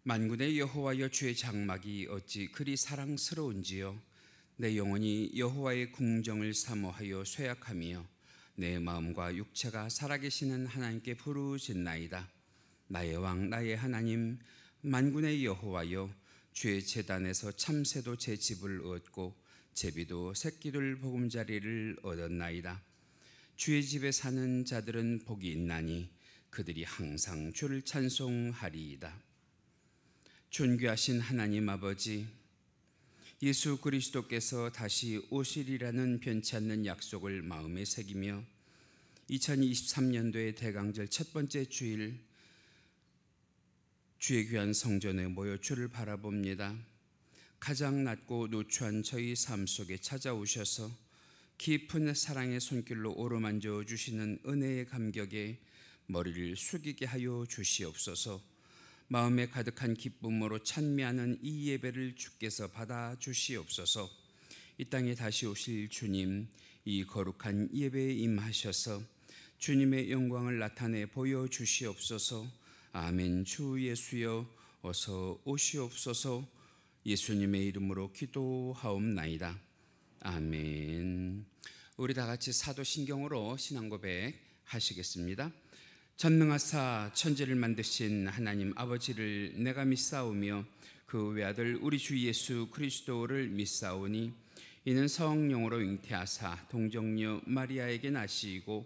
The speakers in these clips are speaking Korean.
만군의 여호와여, 주의 장막이 어찌 그리 사랑스러운지요. 내 영혼이 여호와의 궁정을 사모하여 쇠약하며 내 마음과 육체가 살아계시는 하나님께 부르짖나이다. 나의 왕 나의 하나님, 만군의 여호와여, 주의 제단에서 참새도 제 집을 얻고 제비도 새끼들 보금자리를 얻었나이다. 주의 집에 사는 자들은 복이 있나니 그들이 항상 주를 찬송하리이다. 존귀하신 하나님 아버지, 예수 그리스도께서 다시 오시리라는 변치 않는 약속을 마음에 새기며 2023년도의 대강절 첫 번째 주일, 주의 귀한 성전에 모여 주를 바라봅니다. 가장 낮고 노초한 저희 삶 속에 찾아오셔서 깊은 사랑의 손길로 오로만져 주시는 은혜의 감격에 머리를 숙이게 하여 주시옵소서. 마음에 가득한 기쁨으로 찬미하는 이 예배를 주께서 받아 주시옵소서. 이 땅에 다시 오실 주님, 이 거룩한 예배에 임하셔서 주님의 영광을 나타내 보여주시옵소서. 아멘. 주 예수여 어서 오시옵소서. 예수님의 이름으로 기도하옵나이다. 아멘. 우리 다 같이 사도신경으로 신앙 고백 하시겠습니다. 전능하사 천지를 만드신 하나님 아버지를 내가 믿사오며 그 외아들 우리 주 예수 그리스도를 믿사오니 이는 성령으로 잉태하사 동정녀 마리아에게 나시고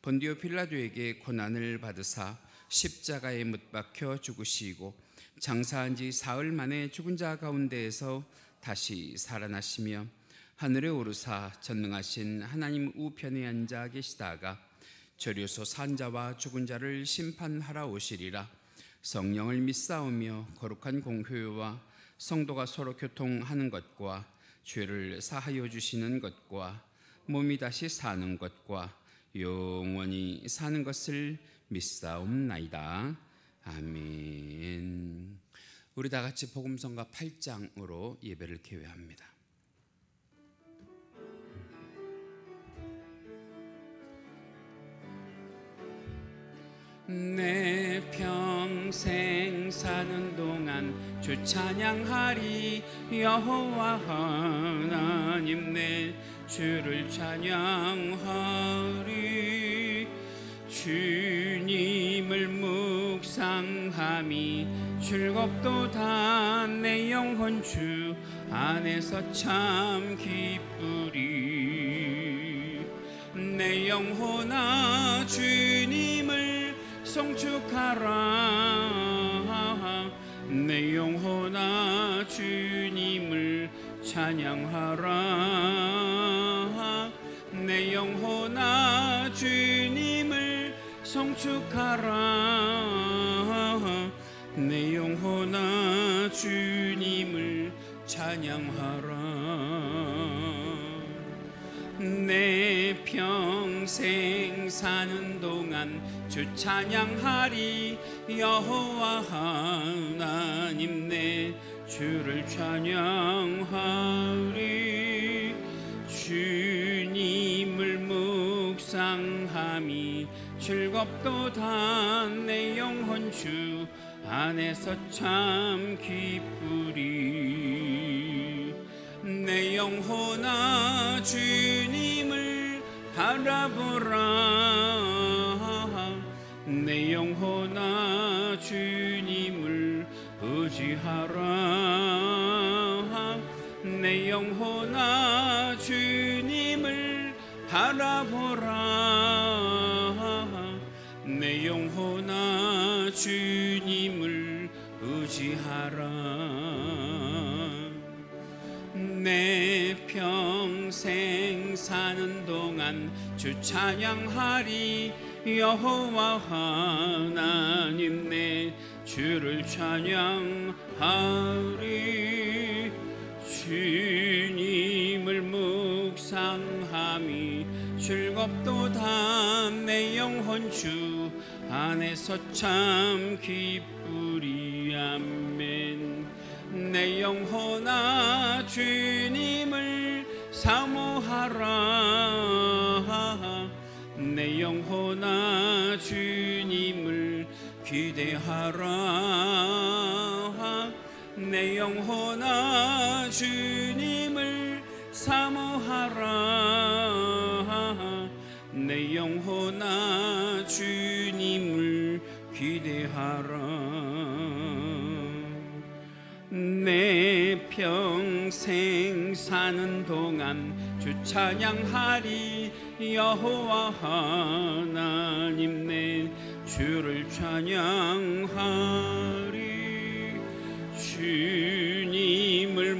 본디오 필라도에게 고난을 받으사 십자가에 못 박혀 죽으시고 장사한 지 사흘 만에 죽은 자 가운데에서 다시 살아나시며 하늘에 오르사 전능하신 하나님 우편에 앉아 계시다가 저리로서 산 자와 죽은 자를 심판하러 오시리라. 성령을 믿사오며 거룩한 공회와 성도가 서로 교통하는 것과 죄를 사하여 주시는 것과 몸이 다시 사는 것과 영원히 사는 것을 믿사옵나이다. 아멘. 우리 다 같이 복음성가 8장으로 예배를 개회합니다. 내 평생 사는 동안 주 찬양하리. 여호와 하나님 내 주를 찬양하리. 주님을 묵상함이 즐겁도다. 내 영혼 주 안에서 참 기쁘리. 내 영혼아 주님을 송축하라. 내 영혼아 주님을 찬양하라. 내 영혼아 주님을 송축하라. 내 영혼아 주님을 찬양하라. 내 평생 사는 동안 주 찬양하리. 여호와 하나님 내 주를 찬양하리. 주님을 묵상함이 즐겁도다. 내 영혼 주 안에서 참 기쁘리. 내 영혼아 주님을 바라보라. 내 영혼아 주님을 의지하라. 내 영혼아 주님을 바라보라. 내 영혼아 주님을 의지하라. 내 평생 사는 동안 주 찬양하리. 여호와 하나님 내 주를 찬양하리. 주님을 묵상함이 즐겁도다. 내 영혼 주 안에서 참 기쁘리. 아멘. 내 영혼아 주님을 사모하라. 내 영혼아 주님을 기대하라. 내 영혼아 주님을 사모하라. 내 영혼아 주님을 기대하라. 내 평생 사는 동안 주 찬양하리. 여호와 하나님 내 주를 찬양하리. 주님을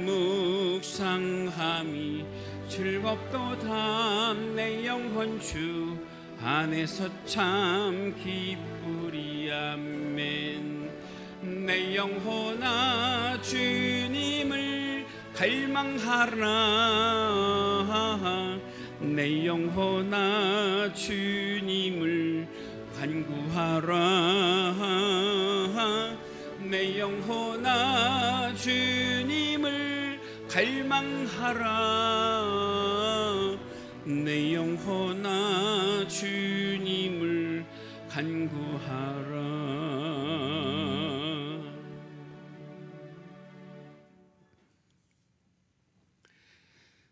묵상함이 즐겁도다. 내 영혼 주 안에서 참 기쁘리. 아멘. 내 영혼아 주님을 갈망하라. 내 영혼아 주님을 간구하라. 내 영혼아 주님을 갈망하라. 내 영혼아 주님을 간구하라.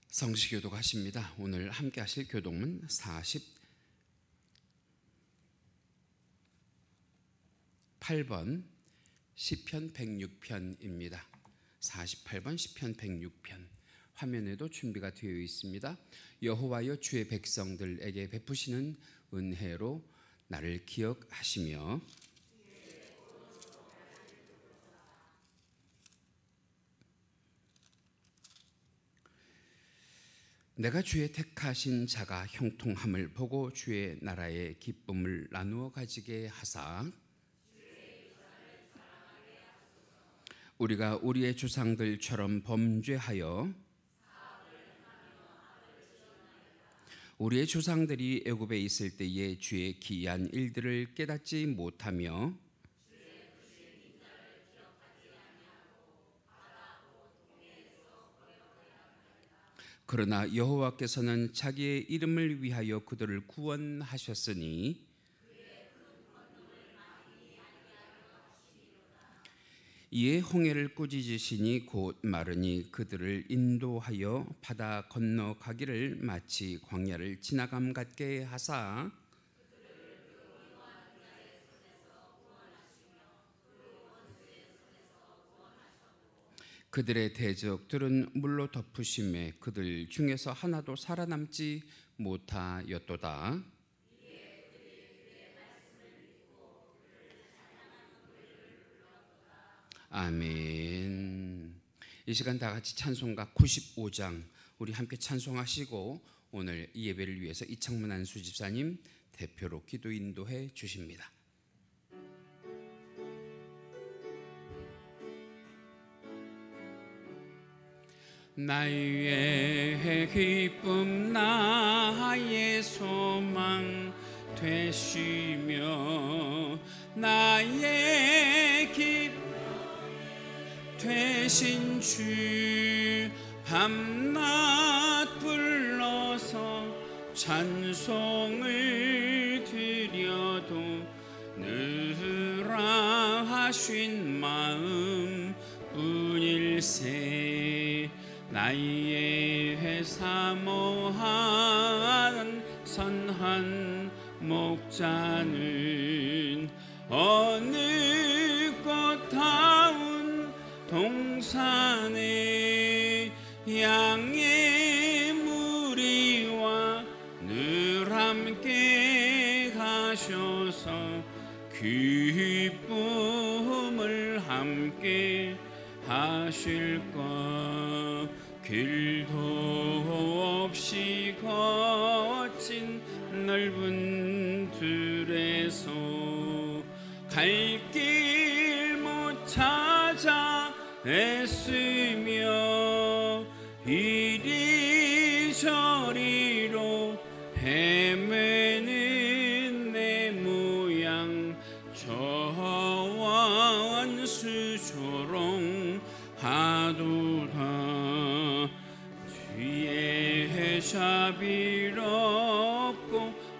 성시교독 하십니다. 오늘 함께 하실 교독문 48번 시편 106편입니다. 48번 시편 106편 화면에도 준비가 되어 있습니다. 여호와여 주의 백성들에게 베푸시는 은혜로 나를 기억하시며 내가 주의 택하신 자가 형통함을 보고 주의 나라의 기쁨을 나누어 가지게 하사 우리가 우리의 조상들처럼 범죄하여 우리의 조상들이 애굽에 있을 때에 주의 기이한 일들을 깨닫지 못하며 그러나 여호와께서는 자기의 이름을 위하여 그들을 구원하셨으니 이에 홍해를 꾸짖으시니 곧 마르니 그들을 인도하여 바다 건너가기를 마치 광야를 지나감 같게 하사 그들의 대적들은 물로 덮으심에 그들 중에서 하나도 살아남지 못하였도다. 아멘. 이 시간 다 같이 찬송가 95장 우리 함께 찬송하시고 오늘 이 예배를 위해서 이창문 안수집사님 대표로 기도 인도해 주십니다. 나의 기쁨 나의 소망 되시며 나의 기쁨 되신 주 밤낮 불러서 찬송을 드려도 느라 하신 마음 뿐일세. 나의 사모하는 선한 목자는 어느 꽃다운 동산에 양의 무리와 늘 함께 가셔서 기쁨을 함께 하실까. 길도 없이 거친 넓은 들에서 갈 길 못 찾아 애쓰며 이리저리로 헤매는 내 모양 저와 원수 조롱하도다. 주의 자비롭고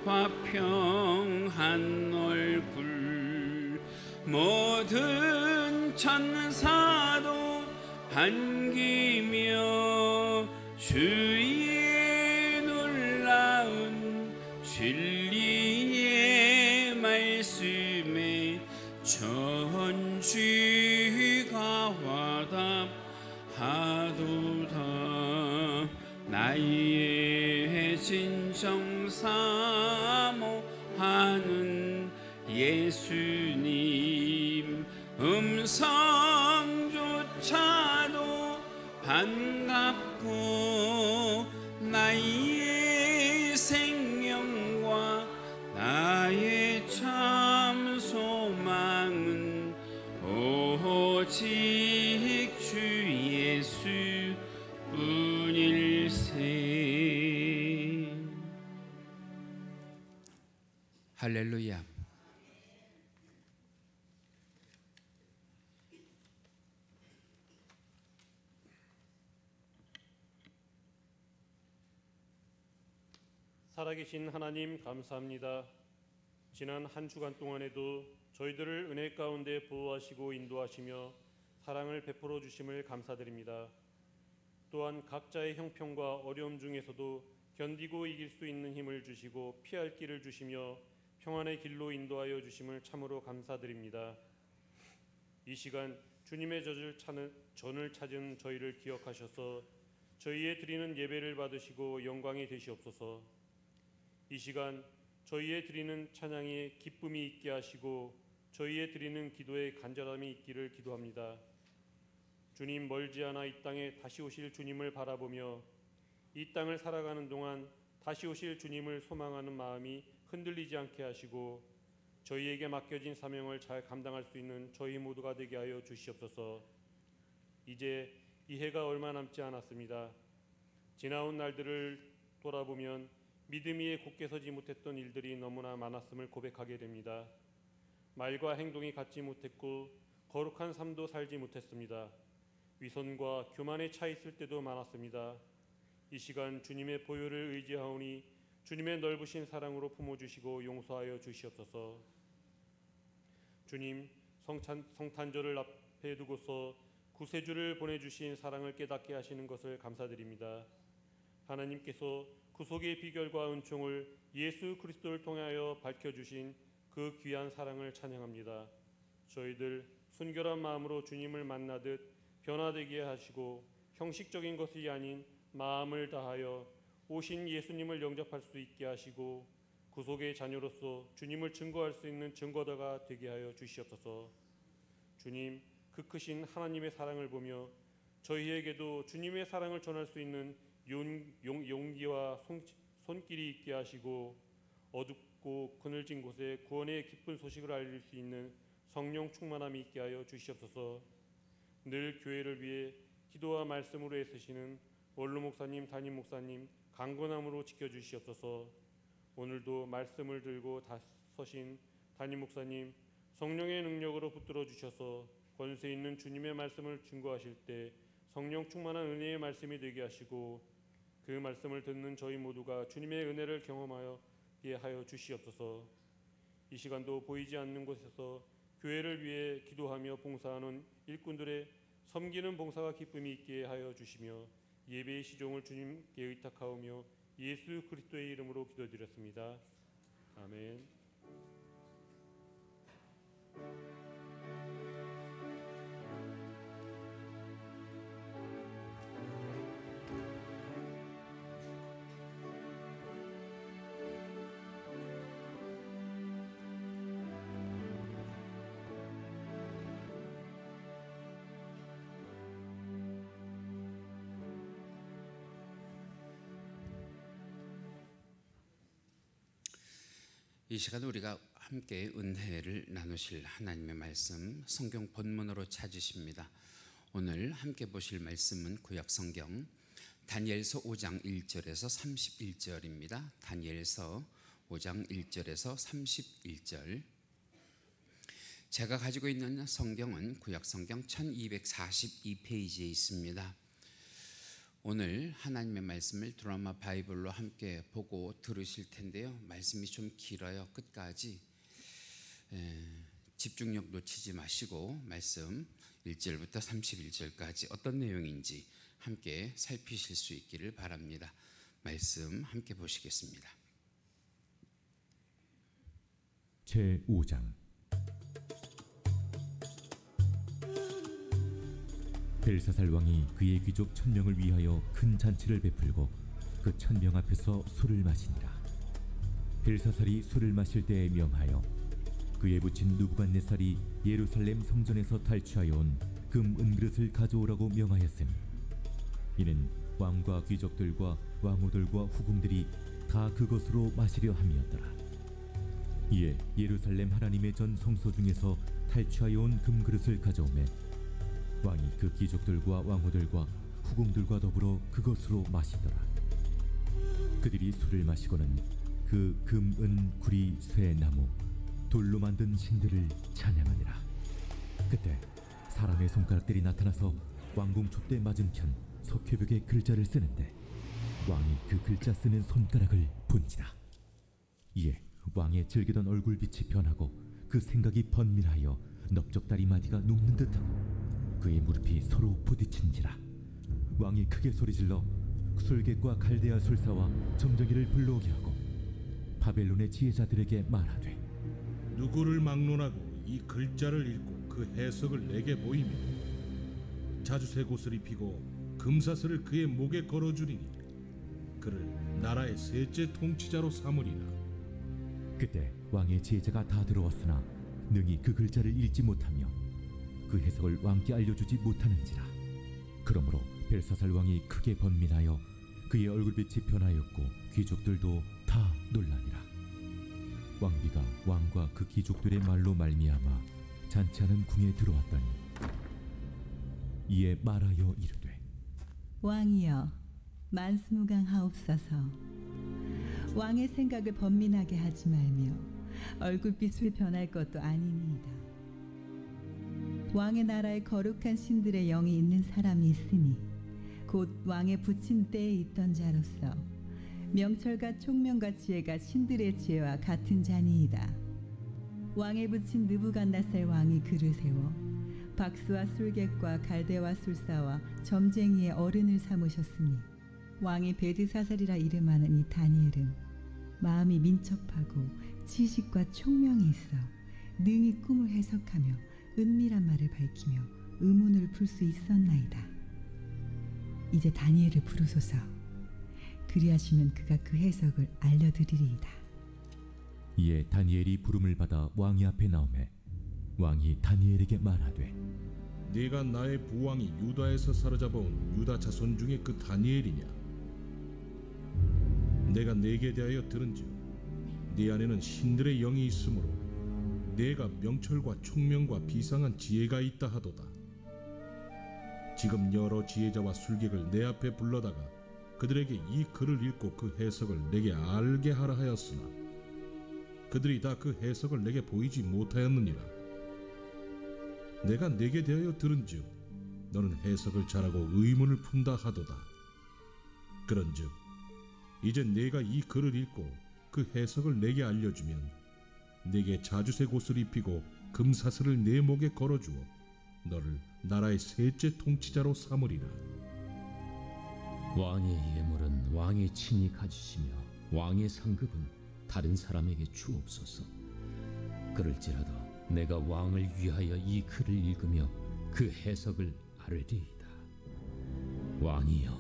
화평한 얼굴 모든 천사도 반기며 주의 놀라운 진리의 말씀에 전주가 화답하도다. 나의 진정 사모하는 예수님 음성조차도 반갑고 나의 생명과 나의 참 소망은 오직 주 예수 뿐일세. 할렐루야. 살아계신 하나님 감사합니다. 지난 한 주간 동안에도 저희들을 은혜 가운데 보호하시고 인도하시며 사랑을 베풀어 주심을 감사드립니다. 또한 각자의 형편과 어려움 중에서도 견디고 이길 수 있는 힘을 주시고 피할 길을 주시며 평안의 길로 인도하여 주심을 참으로 감사드립니다. 이 시간 주님의 전을 찾은 저희를 기억하셔서 저희의 드리는 예배를 받으시고 영광이 되시옵소서. 이 시간 저희의 드리는 찬양에 기쁨이 있게 하시고 저희의 드리는 기도에 간절함이 있기를 기도합니다. 주님, 멀지 않아 이 땅에 다시 오실 주님을 바라보며 이 땅을 살아가는 동안 다시 오실 주님을 소망하는 마음이 흔들리지 않게 하시고 저희에게 맡겨진 사명을 잘 감당할 수 있는 저희 모두가 되게 하여 주시옵소서. 이제 이 해가 얼마 남지 않았습니다. 지나온 날들을 돌아보면 믿음 위에 굳게 서지 못했던 일들이 너무나 많았음을 고백하게 됩니다. 말과 행동이 같지 못했고 거룩한 삶도 살지 못했습니다. 위선과 교만에 차 있을 때도 많았습니다. 이 시간 주님의 보혈을 의지하오니 주님의 넓으신 사랑으로 품어주시고 용서하여 주시옵소서. 주님, 성탄절을 앞에 두고서 구세주를 보내주신 사랑을 깨닫게 하시는 것을 감사드립니다. 하나님께서 구속의 비결과 은총을 예수 그리스도를 통하여 밝혀주신 그 귀한 사랑을 찬양합니다. 저희들 순결한 마음으로 주님을 만나듯 변화되게 하시고 형식적인 것이 아닌 마음을 다하여 오신 예수님을 영접할 수 있게 하시고 구속의 자녀로서 주님을 증거할 수 있는 증거자가 되게 하여 주시옵소서. 주님, 그 크신 하나님의 사랑을 보며 저희에게도 주님의 사랑을 전할 수 있는 용기와 손길이 있게 하시고 어둡고 그늘진 곳에 구원의 기쁜 소식을 알릴 수 있는 성령 충만함이 있게 하여 주시옵소서. 늘 교회를 위해 기도와 말씀으로 애쓰시는 원로 목사님, 담임 목사님 강건함으로 지켜주시옵소서. 오늘도 말씀을 들고 서신 담임 목사님 성령의 능력으로 붙들어 주셔서 권세 있는 주님의 말씀을 증거하실 때 성령 충만한 은혜의 말씀이 되게 하시고 그 말씀을 듣는 저희 모두가 주님의 은혜를 경험하게 하여 주시옵소서. 이 시간도 보이지 않는 곳에서 교회를 위해 기도하며 봉사하는 일꾼들의 섬기는 봉사가 기쁨이 있게 하여 주시며 예배의 시종을 주님께 의탁하오며 예수 그리스도의 이름으로 기도드렸습니다. 아멘. 이 시간 우리가 함께 은혜를 나누실 하나님의 말씀 성경 본문으로 찾으십니다. 오늘 함께 보실 말씀은 구약 성경 다니엘서 5장 1절에서 31절입니다. 다니엘서 5장 1절에서 31절. 제가 가지고 있는 성경은 구약 성경 1242페이지에 있습니다. 오늘 하나님의 말씀을 드라마 바이블로 함께 보고 들으실 텐데요. 말씀이 좀 길어요. 끝까지 집중력 놓치지 마시고 말씀 1절부터 31절까지 어떤 내용인지 함께 살피실 수 있기를 바랍니다. 말씀 함께 보시겠습니다. 제5장. 벨사살 왕이 그의 귀족 1000명을 위하여 큰 잔치를 베풀고 그 1000명 앞에서 술을 마시니라. 벨사살이 술을 마실 때에 명하여 그의 부친 느부갓네살이 예루살렘 성전에서 탈취하여 온 금 은그릇을 가져오라고 명하였으니 이는 왕과 귀족들과 왕후들과 후궁들이 다 그것으로 마시려 함이었더라. 이에 예루살렘 하나님의 전 성소 중에서 탈취하여 온 금그릇을 가져오매 왕이 그 귀족들과 왕후들과 후궁들과 더불어 그것으로 마시더라. 그들이 술을 마시고는 그 금, 은, 구리, 쇠, 나무, 돌로 만든 신들을 찬양하니라. 그때 사람의 손가락들이 나타나서 왕궁 촛대 맞은편 석회벽에 글자를 쓰는데 왕이 그 글자 쓰는 손가락을 본지라. 이에 왕의 즐기던 얼굴빛이 변하고 그 생각이 번민하여 넓적다리 마디가 눕는 듯하고 그의 무릎이 서로 부딪힌지라. 왕이 크게 소리질러 술객과 갈대아 술사와 점쟁이를 불러오게 하고 바벨론의 지혜자들에게 말하되 누구를 막론하고 이 글자를 읽고 그 해석을 내게 보이며 자주색 옷을 입히고 금사슬을 그의 목에 걸어주리니 그를 나라의 셋째 통치자로 삼으리라. 그때 왕의 지혜자가 다 들어왔으나 능히 그 글자를 읽지 못하며 그 해석을 왕께 알려주지 못하는지라. 그러므로 벨사살 왕이 크게 번민하여 그의 얼굴빛이 변하였고 귀족들도 다 놀라니라. 왕비가 왕과 그 귀족들의 말로 말미암아 잔치하는 궁에 들어왔더니 이에 말하여 이르되 왕이여 만수무강하옵소서. 왕의 생각을 번민하게 하지 말며 얼굴빛을 변할 것도 아니니이다. 왕의 나라에 거룩한 신들의 영이 있는 사람이 있으니 곧 왕의 부친 때에 있던 자로서 명철과 총명과 지혜가 신들의 지혜와 같은 자니이다. 왕의 부친 느부갓네살 왕이 그를 세워 박수와 술객과 갈대와 술사와 점쟁이의 어른을 삼으셨으니 왕이 베드사살이라 이름하는 이 다니엘은 마음이 민첩하고 지식과 총명이 있어 능히 꿈을 해석하며 은밀한 말을 밝히며 의문을 풀 수 있었나이다. 이제 다니엘을 부르소서. 그리하시면 그가 그 해석을 알려드리리이다. 이에 다니엘이 부름을 받아 왕이 앞에 나오매 왕이 다니엘에게 말하되 네가 나의 부왕이 유다에서 사로잡아온 유다 자손 중에 그 다니엘이냐? 내가 네게 대하여 들은즉 네 안에는 신들의 영이 있으므로 네가 명철과 총명과 비상한 지혜가 있다 하도다. 지금 여러 지혜자와 술객을 내 앞에 불러다가 그들에게 이 글을 읽고 그 해석을 내게 알게 하라 하였으나 그들이 다 그 해석을 내게 보이지 못하였느니라. 내가 네게 대하여 들은즉 너는 해석을 잘하고 의문을 푼다 하도다. 그런즉 이제 네가 이 글을 읽고 그 해석을 내게 알려주면 네게 자주색 옷을 입히고 금사슬을 내 목에 걸어주어 너를 나라의 셋째 통치자로 삼으리라. 왕의 예물은 왕이 친히 가지시며 왕의 상급은 다른 사람에게 주옵소서. 그럴지라도 내가 왕을 위하여 이 글을 읽으며 그 해석을 아뢰리이다. 왕이여,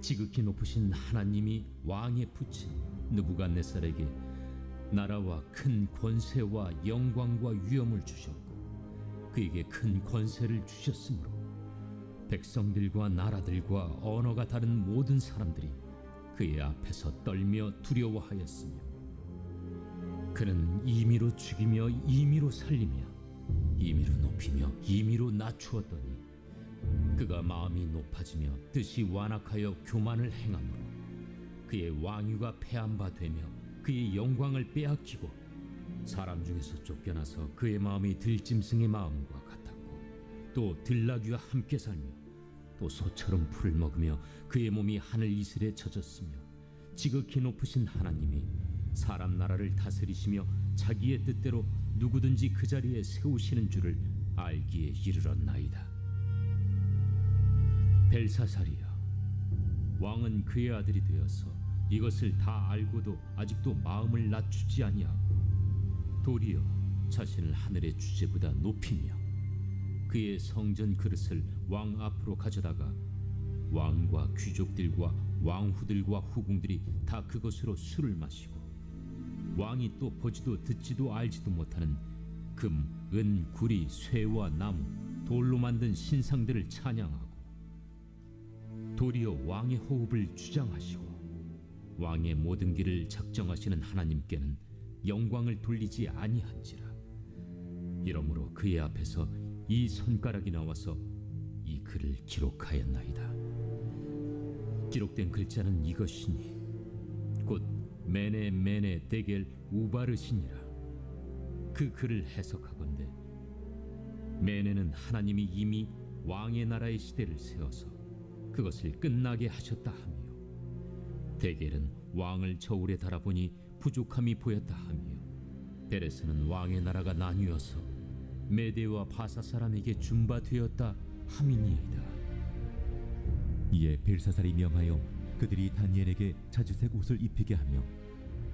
지극히 높으신 하나님이 왕의 부친 느부갓네살에게 나라와 큰 권세와 영광과 위엄을 주셨고 그에게 큰 권세를 주셨으므로 백성들과 나라들과 언어가 다른 모든 사람들이 그의 앞에서 떨며 두려워하였으며 그는 임의로 죽이며 임의로 살리며 임의로 높이며 임의로 낮추었더니 그가 마음이 높아지며 뜻이 완악하여 교만을 행함으로 그의 왕위가 패한 바 되며 그의 영광을 빼앗기고 사람 중에서 쫓겨나서 그의 마음이 들짐승의 마음과 같았고 또 들나귀와 함께 살며 또 소처럼 풀을 먹으며 그의 몸이 하늘 이슬에 젖었으며 지극히 높으신 하나님이 사람 나라를 다스리시며 자기의 뜻대로 누구든지 그 자리에 세우시는 줄을 알기에 이르렀나이다. 벨사살이여, 왕은 그의 아들이 되어서 이것을 다 알고도 아직도 마음을 낮추지 아니하고 도리어 자신을 하늘의 주제보다 높이며 그의 성전 그릇을 왕 앞으로 가져다가 왕과 귀족들과 왕후들과 후궁들이 다 그것으로 술을 마시고 왕이 또 보지도 듣지도 알지도 못하는 금, 은, 구리, 쇠와 나무, 돌로 만든 신상들을 찬양하고 도리어 왕의 호흡을 주장하시고 왕의 모든 길을 작정하시는 하나님께는 영광을 돌리지 아니한지라. 이러므로 그의 앞에서 이 손가락이 나와서 이 글을 기록하였나이다. 기록된 글자는 이것이니 곧 메네 메네 데겔 우바르시니라. 그 글을 해석하건대 메네는 하나님이 이미 왕의 나라의 시대를 세워서 그것을 끝나게 하셨다 하며 데겔은 왕을 저울에 달아보니 부족함이 보였다 하며 베레스는 왕의 나라가 나뉘어서 메대와 바사 사람에게 준바되었다 함이니이다. 이에 벨사살이 명하여 그들이 다니엘에게 자주색 옷을 입히게 하며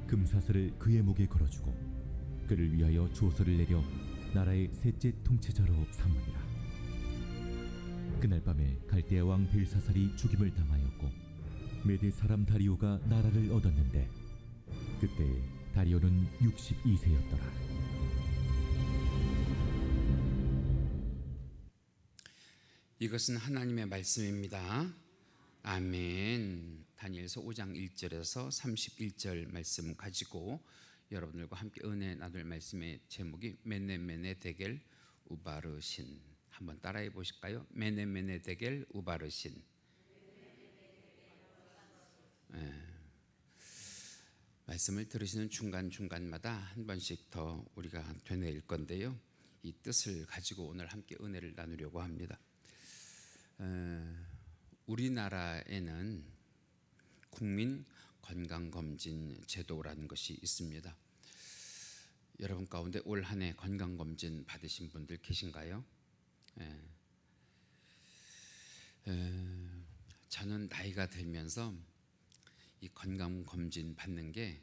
금사슬을 그의 목에 걸어주고 그를 위하여 조서를 내려 나라의 셋째 통치자로 삼으니라. 그날 밤에 갈대아 왕 벨사살이 죽임을 당하였고 메대 사람 다리오가 나라를 얻었는데 그때 다리오는 62세였더라. 이것은 하나님의 말씀입니다. 아멘. 다니엘서 5장 1절에서 31절 말씀 가지고 여러분들과 함께 은혜 나눌 말씀의 제목이 메네메네 데겔 우바르신. 한번 따라해 보실까요? 메네메네 데겔 우바르신. 말씀을 들으시는 중간중간마다 한 번씩 더 우리가 되뇌일 건데요. 이 뜻을 가지고 오늘 함께 은혜를 나누려고 합니다. 우리나라에는 국민 건강검진 제도라는 것이 있습니다. 여러분 가운데 올 한 해 건강검진 받으신 분들 계신가요? 저는 나이가 들면서 이 건강검진 받는 게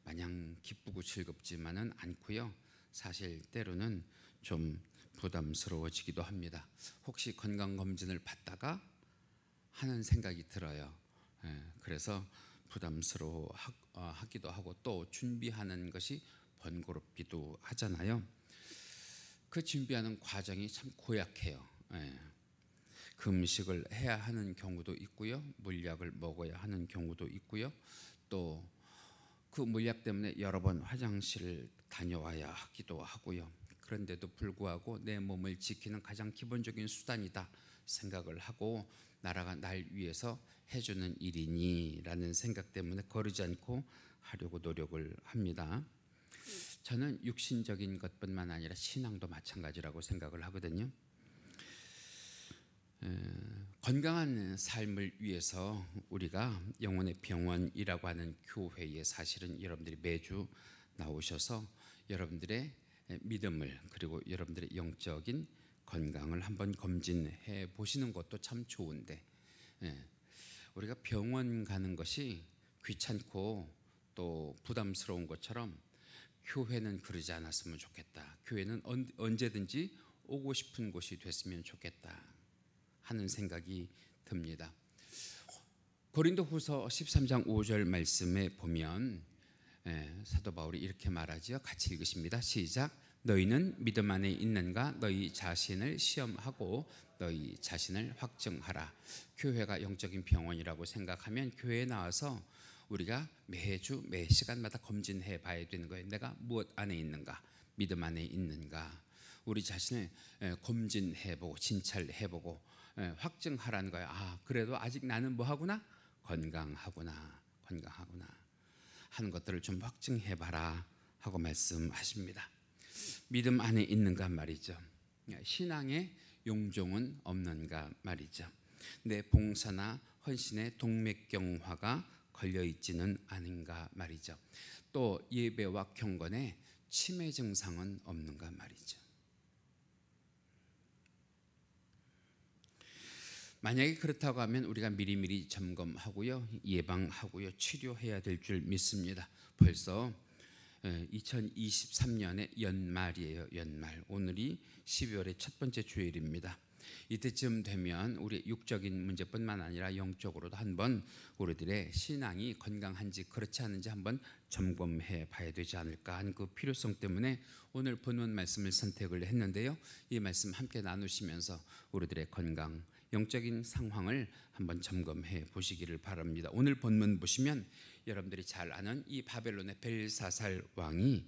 마냥 기쁘고 즐겁지만은 않고요. 사실 때로는 좀 부담스러워지기도 합니다. 혹시 건강검진을 받다가 하는 생각이 들어요. 그래서 부담스러워하기도 하고 또 준비하는 것이 번거롭기도 하잖아요. 그 준비하는 과정이 참 고약해요. 그 음식을 해야 하는 경우도 있고요. 물약을 먹어야 하는 경우도 있고요. 또 그 물약 때문에 여러 번 화장실을 다녀와야 하기도 하고요. 그런데도 불구하고 내 몸을 지키는 가장 기본적인 수단이다 생각을 하고 나라가 날 위해서 해주는 일이니라는 생각 때문에 거르지 않고 하려고 노력을 합니다. 저는 육신적인 것뿐만 아니라 신앙도 마찬가지라고 생각을 하거든요. 건강한 삶을 위해서 우리가 영혼의 병원이라고 하는 교회에 사실은 여러분들이 매주 나오셔서 여러분들의 믿음을 그리고 여러분들의 영적인 건강을 한번 검진해 보시는 것도 참 좋은데 우리가 병원 가는 것이 귀찮고 또 부담스러운 것처럼 교회는 그러지 않았으면 좋겠다. 교회는 언제든지 오고 싶은 곳이 됐으면 좋겠다 하는 생각이 듭니다. 고린도후서 13장 5절 말씀에 보면 사도 바울이 이렇게 말하지요. 같이 읽으십니다. 시작. 너희는 믿음 안에 있는가? 너희 자신을 시험하고 너희 자신을 확증하라. 교회가 영적인 병원이라고 생각하면 교회에 나와서 우리가 매주 매 시간마다 검진해 봐야 되는 거예요. 내가 무엇 안에 있는가? 믿음 안에 있는가? 우리 자신을 검진해보고 진찰해보고 확증하라는 거예요. 아, 그래도 아직 나는 뭐하구나? 건강하구나 하는 것들을 좀 확증해봐라 하고 말씀하십니다. 믿음 안에 있는가 말이죠. 신앙에 용종은 없는가 말이죠. 내 봉사나 헌신에 동맥경화가 걸려있지는 않은가 말이죠. 또 예배와 경건에 치매 증상은 없는가 말이죠. 만약에 그렇다고 하면 우리가 미리미리 점검하고요, 예방하고요, 치료해야 될 줄 믿습니다. 벌써 2023년의 연말이에요. 연말. 오늘이 12월의 첫 번째 주일입니다. 이때쯤 되면 우리 육적인 문제뿐만 아니라 영적으로도 한번 우리들의 신앙이 건강한지 그렇지 않은지 한번 점검해 봐야 되지 않을까 하는 그 필요성 때문에 오늘 본문 말씀을 선택을 했는데요. 이 말씀 함께 나누시면서 우리들의 건강, 영적인 상황을 한번 점검해 보시기를 바랍니다. 오늘 본문 보시면 여러분들이 잘 아는 이 바벨론의 벨사살 왕이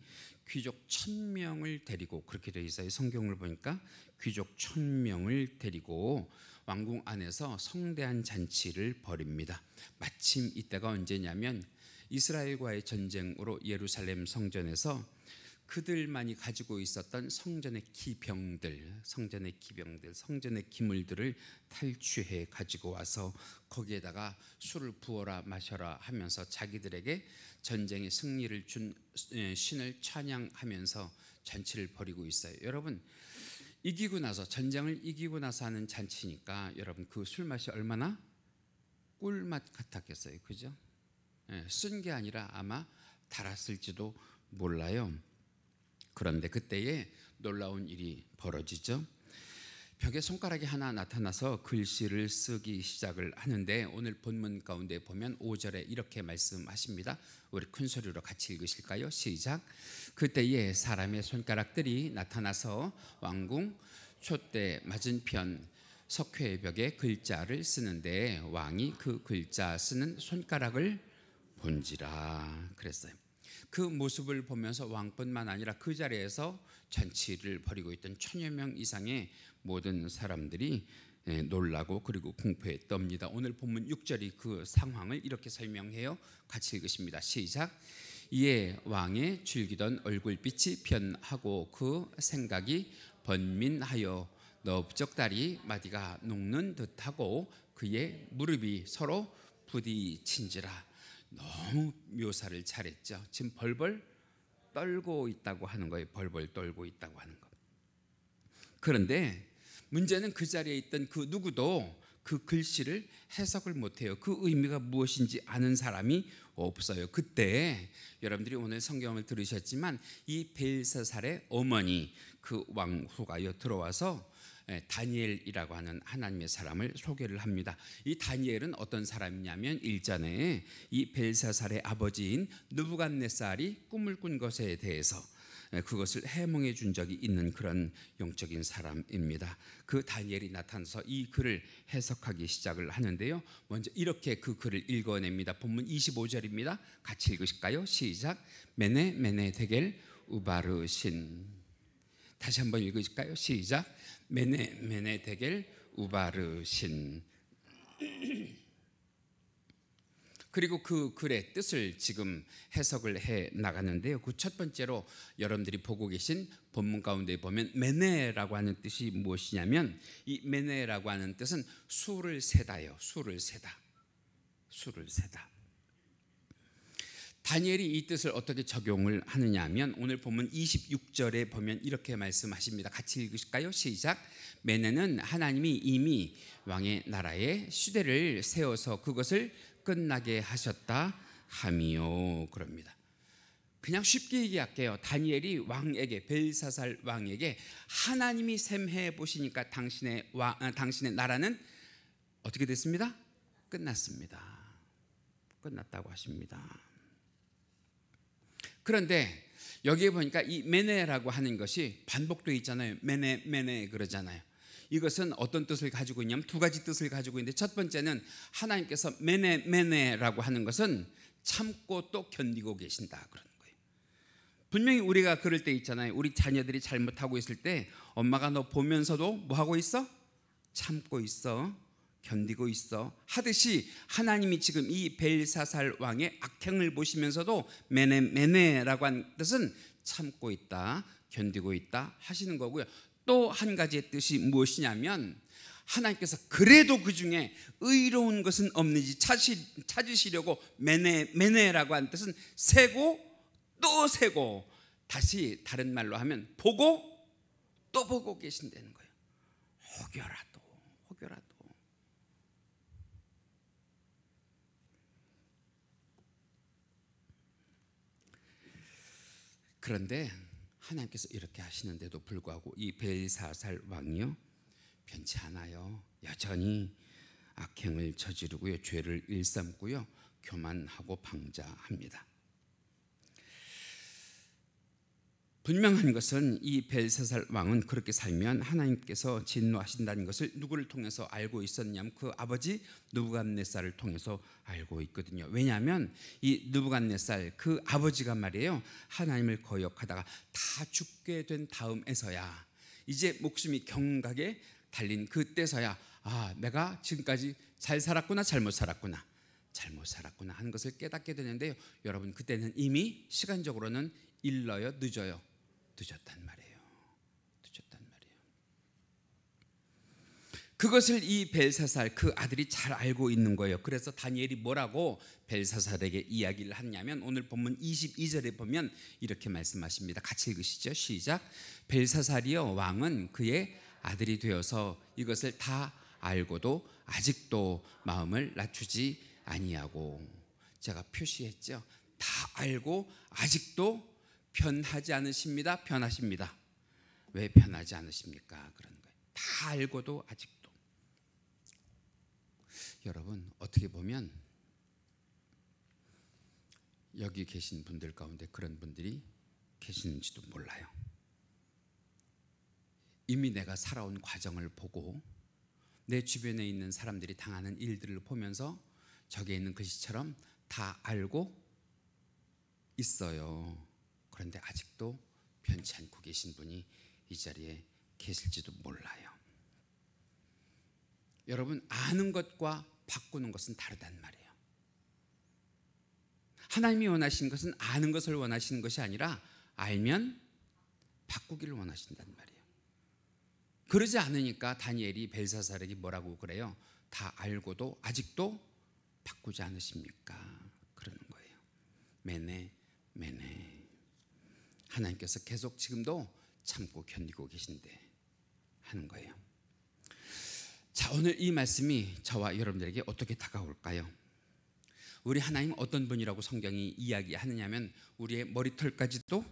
귀족 1000명을 데리고, 그렇게 되어 있어요. 성경을 보니까 귀족 1000명을 데리고 왕궁 안에서 성대한 잔치를 벌입니다. 마침 이때가 언제냐면 이스라엘과의 전쟁으로 예루살렘 성전에서 그들만이 가지고 있었던 성전의 기병들, 성전의 기물들을 탈취해 가지고 와서 거기에다가 술을 부어라 마셔라 하면서 자기들에게 전쟁의 승리를 준 신을 찬양하면서 잔치를 벌이고 있어요. 여러분, 이기고 나서, 전쟁을 이기고 나서 하는 잔치니까 여러분 그 술 맛이 얼마나 꿀맛 같았겠어요, 그죠? 쓴 게 아니라 아마 달았을지도 몰라요. 그런데 그때에 놀라운 일이 벌어지죠. 벽에 손가락이 하나 나타나서 글씨를 쓰기 시작을 하는데 오늘 본문 가운데 보면 5절에 이렇게 말씀하십니다. 우리 큰 소리로 같이 읽으실까요? 시작. 그때에 사람의 손가락들이 나타나서 왕궁 촛대 맞은편 석회의 벽에 글자를 쓰는데 왕이 그 글자 쓰는 손가락을 본지라 그랬어요. 그 모습을 보면서 왕뿐만 아니라 그 자리에서 잔치를 벌이고 있던 1000여 명 이상의 모든 사람들이 놀라고 그리고 공포에 떱니다. 오늘 본문 6절이 그 상황을 이렇게 설명해요. 같이 읽으십니다. 시작. 이에 왕의 즐기던 얼굴빛이 변하고 그 생각이 번민하여 넓적다리 마디가 녹는 듯하고 그의 무릎이 서로 부딪힌지라. 너무 묘사를 잘했죠. 지금 벌벌 떨고 있다고 하는 거예요. 벌벌 떨고 있다고 하는 거. 그런데 문제는 그 자리에 있던 그 누구도 그 글씨를 해석을 못해요. 그 의미가 무엇인지 아는 사람이 없어요. 그때 여러분들이 오늘 성경을 들으셨지만 이 벨사살의 어머니 그 왕후가요 들어와서 다니엘이라고 하는 하나님의 사람을 소개를 합니다. 이 다니엘은 어떤 사람이냐면 일전에 이 벨사살의 아버지인 느부갓네살이 꿈을 꾼 것에 대해서 그것을 해몽해 준 적이 있는 그런 영적인 사람입니다. 그 다니엘이 나타나서 이 글을 해석하기 시작을 하는데요. 먼저 이렇게 그 글을 읽어냅니다. 본문 25절입니다. 같이 읽으실까요? 시작. 메네 메네 데겔 우바르신. 다시 한번 읽으실까요? 시작. 메네 메네 데겔 우바르신. 그리고 그 글의 뜻을 지금 해석을 해 나가는데요. 그 첫 번째로 여러분들이 보고 계신 본문 가운데 보면 메네라고 하는 뜻이 무엇이냐면 이 메네라고 하는 뜻은 수를 세다요. 수를 세다. 다니엘이 이 뜻을 어떻게 적용을 하느냐 하면 오늘 본문 26절에 보면 이렇게 말씀하십니다. 같이 읽으실까요? 시작. 메네는 하나님이 이미 왕의 나라에 시대를 세워서 그것을 끝나게 하셨다 함이요. 그럽니다. 그냥 쉽게 얘기할게요. 다니엘이 왕에게, 벨사살 왕에게 하나님이 셈해 보시니까 당신의 나라는 어떻게 됐습니다? 끝났습니다. 끝났다고 하십니다. 그런데 여기에 보니까 이 메네라고 하는 것이 반복되어 있잖아요. 메네 그러잖아요. 이것은 어떤 뜻을 가지고 있냐면 두 가지 뜻을 가지고 있는데 첫 번째는 하나님께서 메네라고 하는 것은 참고 또 견디고 계신다 그런 거예요. 분명히 우리가 그럴 때 있잖아요. 우리 자녀들이 잘못하고 있을 때 엄마가 너 보면서도 뭐 하고 있어? 참고 있어. 견디고 있어 하듯이 하나님이 지금 이 벨사살 왕의 악행을 보시면서도 메네라고 하는 뜻은 참고 있다, 견디고 있다 하시는 거고요. 또 한 가지의 뜻이 무엇이냐면 하나님께서 그래도 그 중에 의로운 것은 없는지 찾으시려고 메네라고 하는 뜻은 세고 또 세고 다시 다른 말로 하면 보고 또 보고 계신다는 거예요. 혹여라도. 그런데 하나님께서 이렇게 하시는데도 불구하고 이 벨사살 왕이요 변치 않아요. 여전히 악행을 저지르고요, 죄를 일삼고요, 교만하고 방자합니다. 분명한 것은 이 벨사살 왕은 그렇게 살면 하나님께서 진노하신다는 것을 누구를 통해서 알고 있었냐면 그 아버지 느부갓네살을 통해서 알고 있거든요. 왜냐하면 이 느부갓네살 그 아버지가 말이에요, 하나님을 거역하다가 다 죽게 된 다음에서야, 이제 목숨이 경각에 달린 그때서야 내가 지금까지 잘 살았구나 잘못 살았구나 하는 것을 깨닫게 되는데요. 여러분, 그때는 이미 시간적으로는 일러요, 늦었단 말이에요. 그것을 이 벨사살 그 아들이 잘 알고 있는 거예요. 그래서 다니엘이 뭐라고 벨사살에게 이야기를 하냐면 오늘 본문 22절에 보면 이렇게 말씀하십니다. 같이 읽으시죠. 시작. 벨사살이여 왕은 그의 아들이 되어서 이것을 다 알고도 아직도 마음을 낮추지 아니하고, 제가 표시했죠. 다 알고 아직도 변하지 않으십니다. 변하십니다. 왜 변하지 않으십니까? 그런 거예요. 다 알고도 아직도. 여러분, 어떻게 보면 여기 계신 분들 가운데 그런 분들이 계시는지도 몰라요. 이미 내가 살아온 과정을 보고 내 주변에 있는 사람들이 당하는 일들을 보면서 저기에 있는 글씨처럼 다 알고 있어요. 그런데 아직도 변치 않고 계신 분이 이 자리에 계실지도 몰라요. 여러분, 아는 것과 바꾸는 것은 다르단 말이에요. 하나님이 원하시는 것은 아는 것을 원하시는 것이 아니라 알면 바꾸기를 원하신단 말이에요. 그러지 않으니까 다니엘이 벨사살에게 뭐라고 그래요? 다 알고도 아직도 바꾸지 않으십니까? 그러는 거예요. 매네. 하나님께서 계속 지금도 참고 견디고 계신데 하는 거예요. 자, 오늘 이 말씀이 저와 여러분들에게 어떻게 다가올까요? 우리 하나님 어떤 분이라고 성경이 이야기하느냐면 우리의 머리털까지도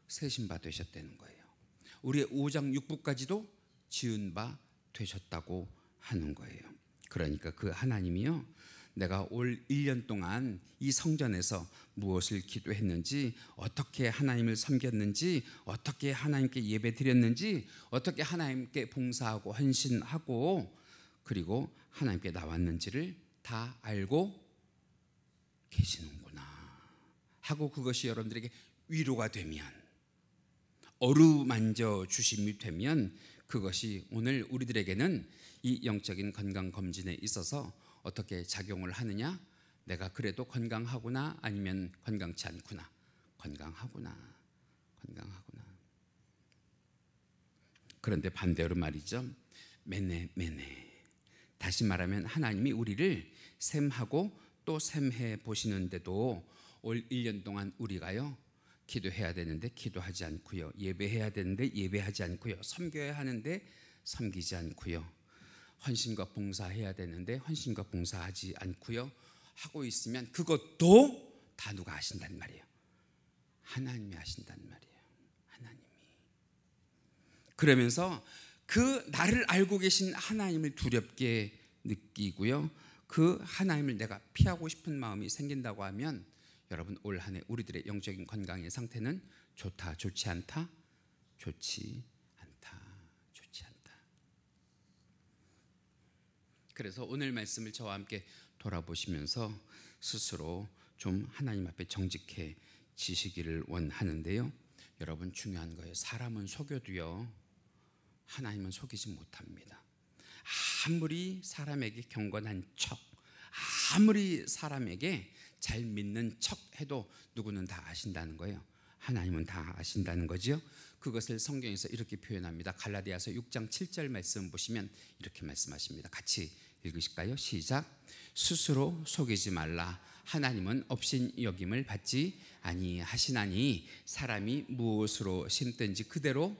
세신 바 되셨다는 거예요. 우리의 오장육부까지도 지은 바 되셨다고 하는 거예요. 그러니까 그 하나님이요, 내가 올 1년 동안 이 성전에서 무엇을 기도했는지, 어떻게 하나님을 섬겼는지, 어떻게 하나님께 예배 드렸는지, 어떻게 하나님께 봉사하고 헌신하고 그리고 하나님께 나왔는지를 다 알고 계시는구나 하고, 그것이 여러분들에게 위로가 되면, 어루만져 주심이 되면, 그것이 오늘 우리들에게는 이 영적인 건강 검진에 있어서 어떻게 작용을 하느냐? 내가 그래도 건강하구나, 아니면 건강치 않구나. 건강하구나. 그런데 반대로 말이죠. 매네. 다시 말하면 하나님이 우리를 셈하고 또 셈해 보시는데도 올 1년 동안 우리가요, 기도해야 되는데 기도하지 않고요, 예배해야 되는데 예배하지 않고요, 섬겨야 하는데 섬기지 않고요, 헌신과 봉사해야 되는데 헌신과 봉사하지 않고요 하고 있으면 그것도 다 누가 하신단 말이에요? 하나님이 하신단 말이에요. 하나님이. 그러면서 그 나를 알고 계신 하나님을 두렵게 느끼고요, 그 하나님을 내가 피하고 싶은 마음이 생긴다고 하면, 여러분, 올 한 해 우리들의 영적인 건강의 상태는 좋다, 좋지 않다? 좋지 않다. 그래서 오늘 말씀을 저와 함께 돌아보시면서 스스로 좀 하나님 앞에 정직해지시기를 원하는데요. 여러분, 중요한 거예요. 사람은 속여도요, 하나님은 속이지 못합니다. 아무리 사람에게 경건한 척, 아무리 사람에게 잘 믿는 척 해도 누구는 다 아신다는 거예요. 하나님은 다 아신다는 거죠. 그것을 성경에서 이렇게 표현합니다. 갈라디아서 6장 7절 말씀 보시면 이렇게 말씀하십니다. 같이 읽으실까요? 시작. 스스로 속이지 말라. 하나님은 업신여김을 받지 아니하시나니 사람이 무엇으로 심든지 그대로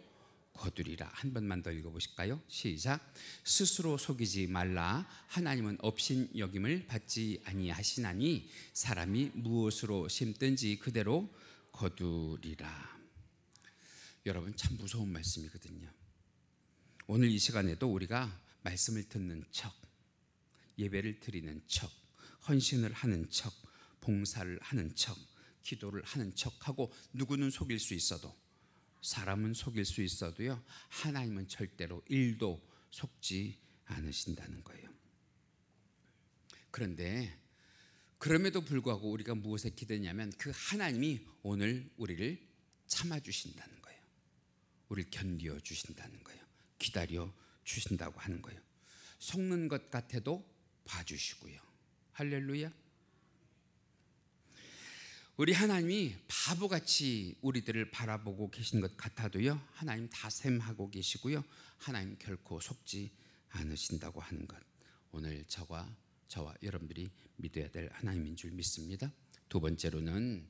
거두리라. 한 번만 더 읽어보실까요? 시작. 스스로 속이지 말라. 하나님은 업신여김을 받지 아니하시나니 사람이 무엇으로 심든지 그대로 거두리라. 여러분, 참 무서운 말씀이거든요. 오늘 이 시간에도 우리가 말씀을 듣는 척, 예배를 드리는 척, 헌신을 하는 척, 봉사를 하는 척, 기도를 하는 척하고 누구는 속일 수 있어도, 사람은 속일 수 있어도요, 하나님은 절대로 1도 속지 않으신다는 거예요. 그런데 그럼에도 불구하고 우리가 무엇에 기대냐면 그 하나님이 오늘 우리를 참아주신다는 거예요. 우리를 견디어 주신다는 거예요. 기다려 주신다고 하는 거예요. 속는 것 같아도 봐주시고요. 할렐루야. 우리 하나님이 바보같이 우리들을 바라보고 계신 것 같아도요, 하나님 다 셈하고 계시고요, 하나님 결코 속지 않으신다고 하는 것, 오늘 저와 여러분들이 믿어야 될 하나님인 줄 믿습니다. 두 번째로는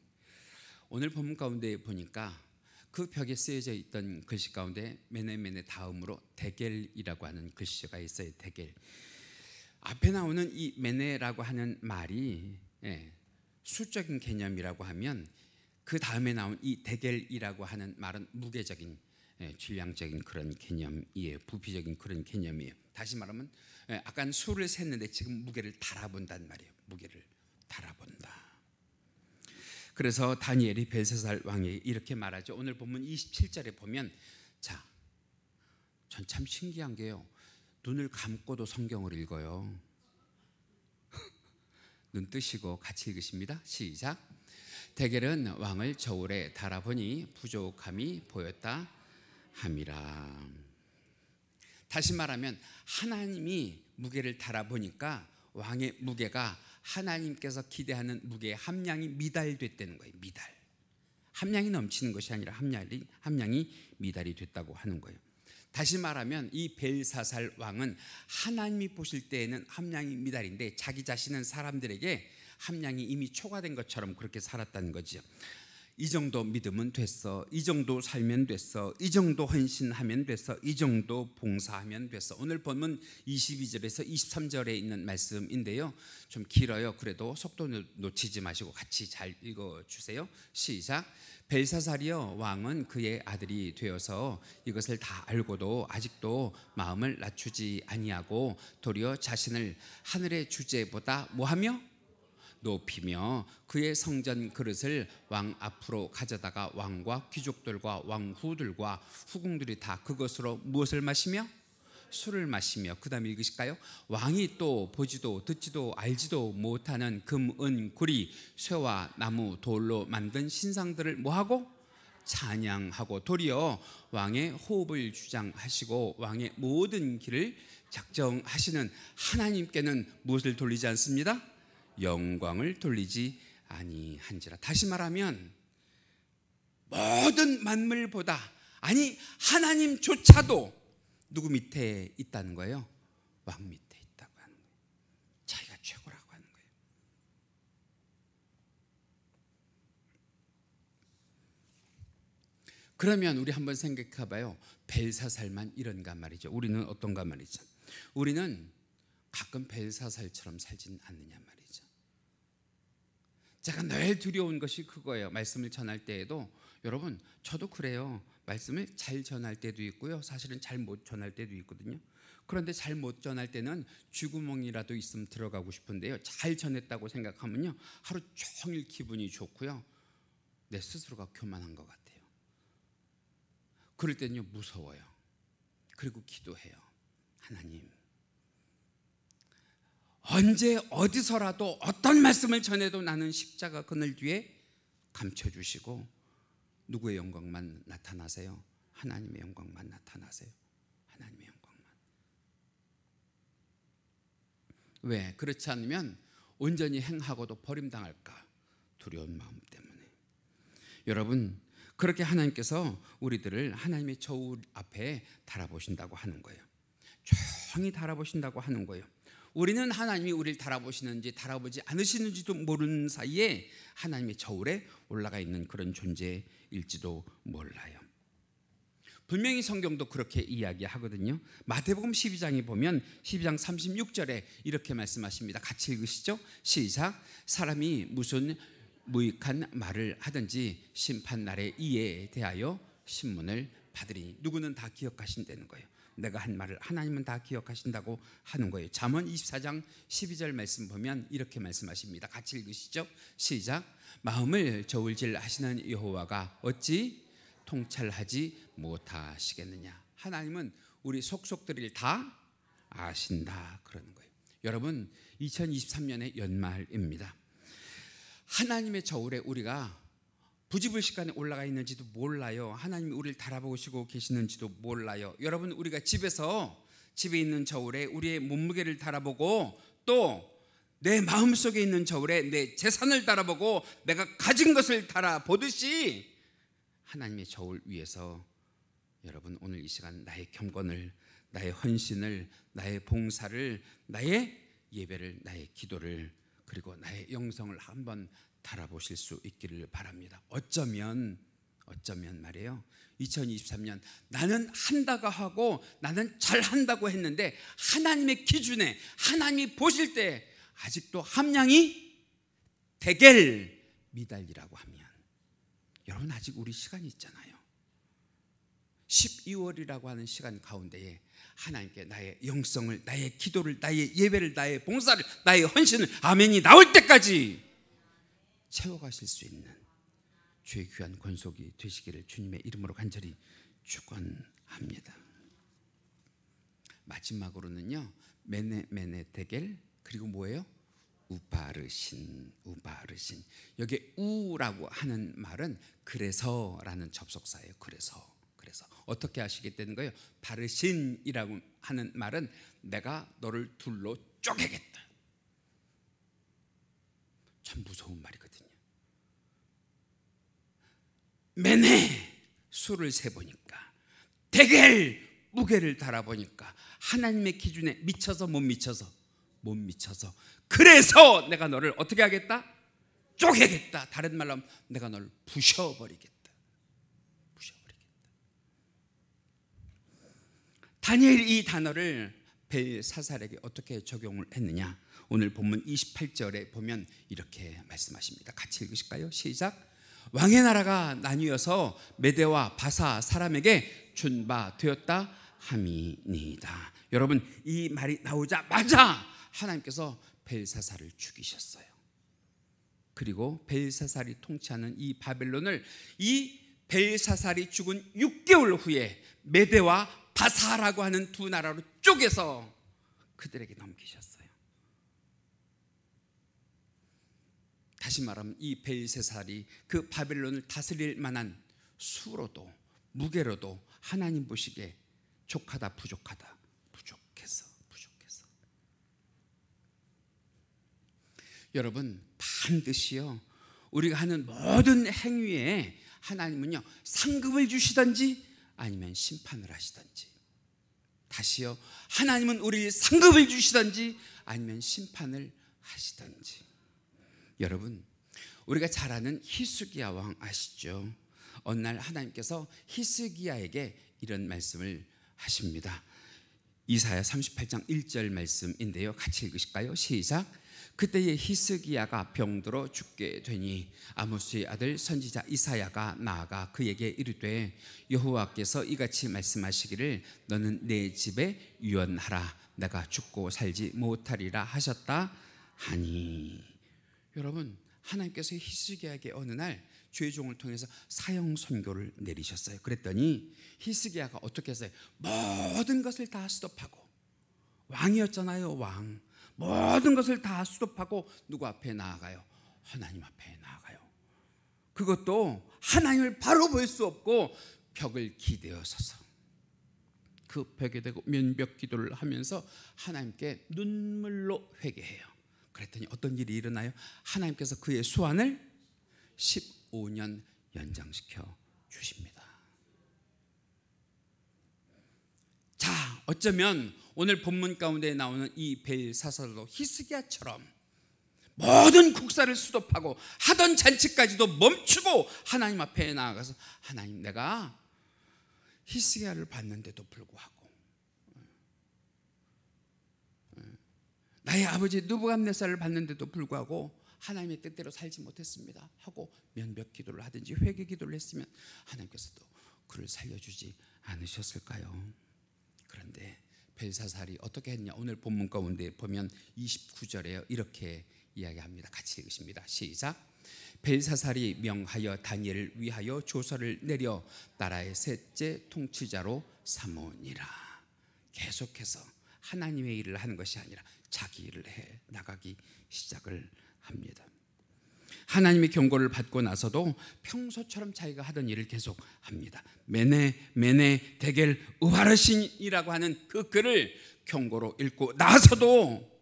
오늘 본문 가운데 보니까 그 벽에 쓰여져 있던 글씨 가운데 메네메네 다음으로 데겔이라고 하는 글씨가 있어요. 데겔. 앞에 나오는 이 메네라고 하는 말이 수적인 개념이라고 하면 그 다음에 나온 이 데겔이라고 하는 말은 무게적인, 질량적인 그런 개념이에요. 부피적인 그런 개념이에요. 다시 말하면 아까 수를 셌는데 지금 무게를 달아본단 말이에요. 무게를 달아본다. 그래서 다니엘이 벨사살 왕에게 이렇게 말하죠. 오늘 본문 27절에 보면, 자, 전 참 신기한 게요, 눈을 감고도 성경을 읽어요. 눈 뜨시고 같이 읽으십니다. 시작. 데겔은 왕을 저울에 달아보니 부족함이 보였다 함이라. 다시 말하면 하나님이 무게를 달아보니까 왕의 무게가 하나님께서 기대하는 무게의 함량이 미달됐다는 거예요. 미달. 함량이 넘치는 것이 아니라 함량이 미달이 됐다고 하는 거예요. 다시 말하면 이 벨사살 왕은 하나님이 보실 때에는 함량이 미달인데 자기 자신은 사람들에게 함량이 이미 초과된 것처럼 그렇게 살았다는 거죠. 이 정도 믿으면 됐어, 이 정도 살면 됐어, 이 정도 헌신하면 됐어, 이 정도 봉사하면 됐어. 오늘 본문 22절에서 23절에 있는 말씀인데요, 좀 길어요. 그래도 속도 놓치지 마시고 같이 잘 읽어주세요. 시작. 벨사살이여, 왕은 그의 아들이 되어서 이것을 다 알고도 아직도 마음을 낮추지 아니하고 도리어 자신을 하늘의 주제보다 뭐하며? 높이며 그의 성전 그릇을 왕 앞으로 가져다가 왕과 귀족들과 왕후들과 후궁들이 다 그것으로 무엇을 마시며? 술을 마시며. 그 다음에 읽으실까요? 왕이 또 보지도 듣지도 알지도 못하는 금, 은, 구리, 쇠와 나무, 돌로 만든 신상들을 뭐하고? 찬양하고 도리어 왕의 호흡을 주장하시고 왕의 모든 길을 작정하시는 하나님께는 무엇을 돌리지 않습니다? 영광을 돌리지 아니한지라. 다시 말하면 모든 만물보다, 아니 하나님조차도 누구 밑에 있다는 거예요? 왕 밑에 있다고 하는 거예요. 자기가 최고라고 하는 거예요. 그러면 우리 한번 생각해 봐요. 벨사살만 이런가 말이죠. 우리는 어떤가 말이죠. 우리는 가끔 벨사살처럼 살진 않느냐 말이죠. 제가 늘 두려운 것이 그거예요. 말씀을 전할 때에도, 여러분 저도 그래요. 말씀을 잘 전할 때도 있고요, 사실은 잘 못 전할 때도 있거든요. 그런데 잘 못 전할 때는 쥐구멍이라도 있으면 들어가고 싶은데요, 잘 전했다고 생각하면요 하루 종일 기분이 좋고요, 내 스스로가 교만한 것 같아요. 그럴 때는요 무서워요. 그리고 기도해요. 하나님, 언제 어디서라도 어떤 말씀을 전해도 나는 십자가 그늘 뒤에 감춰주시고 누구의 영광만 나타나세요? 하나님의 영광만 나타나세요. 하나님의 영광만. 왜? 그렇지 않으면 온전히 행하고도 버림당할까 두려운 마음 때문에. 여러분, 그렇게 하나님께서 우리들을 하나님의 저울 앞에 달아보신다고 하는 거예요. 조용히 달아보신다고 하는 거예요. 우리는 하나님이 우리를 달아보시는지 달아보지 않으시는지도 모르는 사이에 하나님의 저울에 올라가 있는 그런 존재일지도 몰라요. 분명히 성경도 그렇게 이야기하거든요. 마태복음 12장에 보면 12장 36절에 이렇게 말씀하십니다. 같이 읽으시죠. 시작. 사람이 무슨 무익한 말을 하든지 심판날에 이에 대하여 신문을 받으리니. 누구는 다 기억하신다는 거예요. 내가 한 말을 하나님은 다 기억하신다고 하는 거예요. 잠언 24장 12절 말씀 보면 이렇게 말씀하십니다. 같이 읽으시죠. 시작. 마음을 저울질 하시는 여호와가 어찌 통찰하지 못하시겠느냐. 하나님은 우리 속속들을 다 아신다 그러는 거예요. 여러분, 2023년의 연말입니다. 하나님의 저울에 우리가 부지불식간에 올라가 있는지도 몰라요. 하나님이 우리를 달아보시고 계시는지도 몰라요. 여러분, 우리가 집에 있는 저울에 우리의 몸무게를 달아보고 또 내 마음속에 있는 저울에 내 재산을 달아보고 내가 가진 것을 달아보듯이 하나님의 저울 위에서 여러분, 오늘 이 시간 나의 경건을, 나의 헌신을, 나의 봉사를, 나의 예배를, 나의 기도를, 그리고 나의 영성을 한번 달아보실 수 있기를 바랍니다. 어쩌면 말이에요, 2023년 나는 한다고 하고 나는 잘한다고 했는데 하나님의 기준에 하나님이 보실 때 아직도 함량이 대겔 미달이라고 하면, 여러분 아직 우리 시간이 있잖아요. 12월이라고 하는 시간 가운데에 하나님께 나의 영성을, 나의 기도를, 나의 예배를, 나의 봉사를, 나의 헌신을 아멘이 나올 때까지 채워가실 수 있는 주의 귀한 권속이 되시기를 주님의 이름으로 간절히 축원합니다. 마지막으로는요, 메네 데겔, 그리고 뭐예요? 우바르신. 여기 우라고 하는 말은 그래서라는 접속사예요. 그래서 어떻게 하시겠다는 거예요? 바르신이라고 하는 말은 내가 너를 둘로 쪼개겠다. 참 무서운 말이거든요. 메네, 수를 세보니까, 데겔, 무게를 달아보니까 하나님의 기준에 미쳐서 못 미쳐서 그래서 내가 너를 어떻게 하겠다? 쪼개겠다. 다른 말로 하면 내가 너를 부셔버리겠다. 다니엘이 이 단어를 벨사살에게 어떻게 적용을 했느냐? 오늘 본문 28절에 보면 이렇게 말씀하십니다. 같이 읽으실까요? 시작. 왕의 나라가 나뉘어서 메대와 바사 사람에게 준 바 되었다 함이니이다. 여러분, 이 말이 나오자마자 하나님께서 벨사살을 죽이셨어요. 그리고 벨사살이 통치하는 이 바벨론을 이 벨사살이 죽은 6개월 후에 메대와 바사라고 하는 두 나라로 쪼개서 그들에게 넘기셨어요. 다시 말하면 이 벨사살이 그 바벨론을 다스릴 만한 수로도 무게로도 하나님 보시기에 족하다, 부족해서 여러분, 반드시요 우리가 하는 모든 행위에 하나님은요 상급을 주시든지 아니면 심판을 하시든지, 다시요, 하나님은 우리 상급을 주시든지 아니면 심판을 하시든지. 여러분, 우리가 잘 아는 히스기야 왕 아시죠? 어느 날 하나님께서 히스기야에게 이런 말씀을 하십니다. 이사야 38장 1절 말씀인데요, 같이 읽으실까요? 시작. 그때에 히스기야가 병들어 죽게 되니 아모스의 아들 선지자 이사야가 나아가 그에게 이르되 여호와께서 이같이 말씀하시기를 너는 내 집에 유언하라. 내가 죽고 살지 못하리라 하셨다 하니. 여러분, 하나님께서 히스기야에게 어느 날 주의 종을 통해서 사형 선고를 내리셨어요. 그랬더니 히스기야가 어떻게 했어요? 모든 것을 다 스톱하고, 왕이었잖아요, 왕. 모든 것을 다 스톱하고 누구 앞에 나아가요? 하나님 앞에 나아가요. 그것도 하나님을 바로 볼 수 없고 벽을 기대어 서서 그 벽에 대고 면벽 기도를 하면서 하나님께 눈물로 회개해요. 그랬더니 어떤 일이 일어나요? 하나님께서 그의 수완을 15년 연장시켜 주십니다. 자, 어쩌면 오늘 본문 가운데 나오는 이 벨사살도 히스기야처럼 모든 국사를 수독하고 하던 잔치까지도 멈추고 하나님 앞에 나아가서 하나님, 내가 히스기야를 봤는데도 불구하고 나의 아버지 느부갓네살을 봤는데도 불구하고 하나님의 뜻대로 살지 못했습니다 하고 면벽 기도를 하든지 회개 기도를 했으면 하나님께서도 그를 살려주지 않으셨을까요? 그런데 벨사살이 어떻게 했냐? 오늘 본문 가운데 보면 29절에 이렇게 이야기합니다. 같이 읽으십니다. 시작. 벨사살이 명하여 다니엘을 위하여 조서를 내려 나라의 셋째 통치자로 삼으니라. 계속해서 하나님의 일을 하는 것이 아니라 자기 일을 해 나가기 시작을 합니다. 하나님의 경고를 받고 나서도 평소처럼 자기가 하던 일을 계속합니다. 메네 데겔 우바르신이라고 하는 그 글을 경고로 읽고 나서도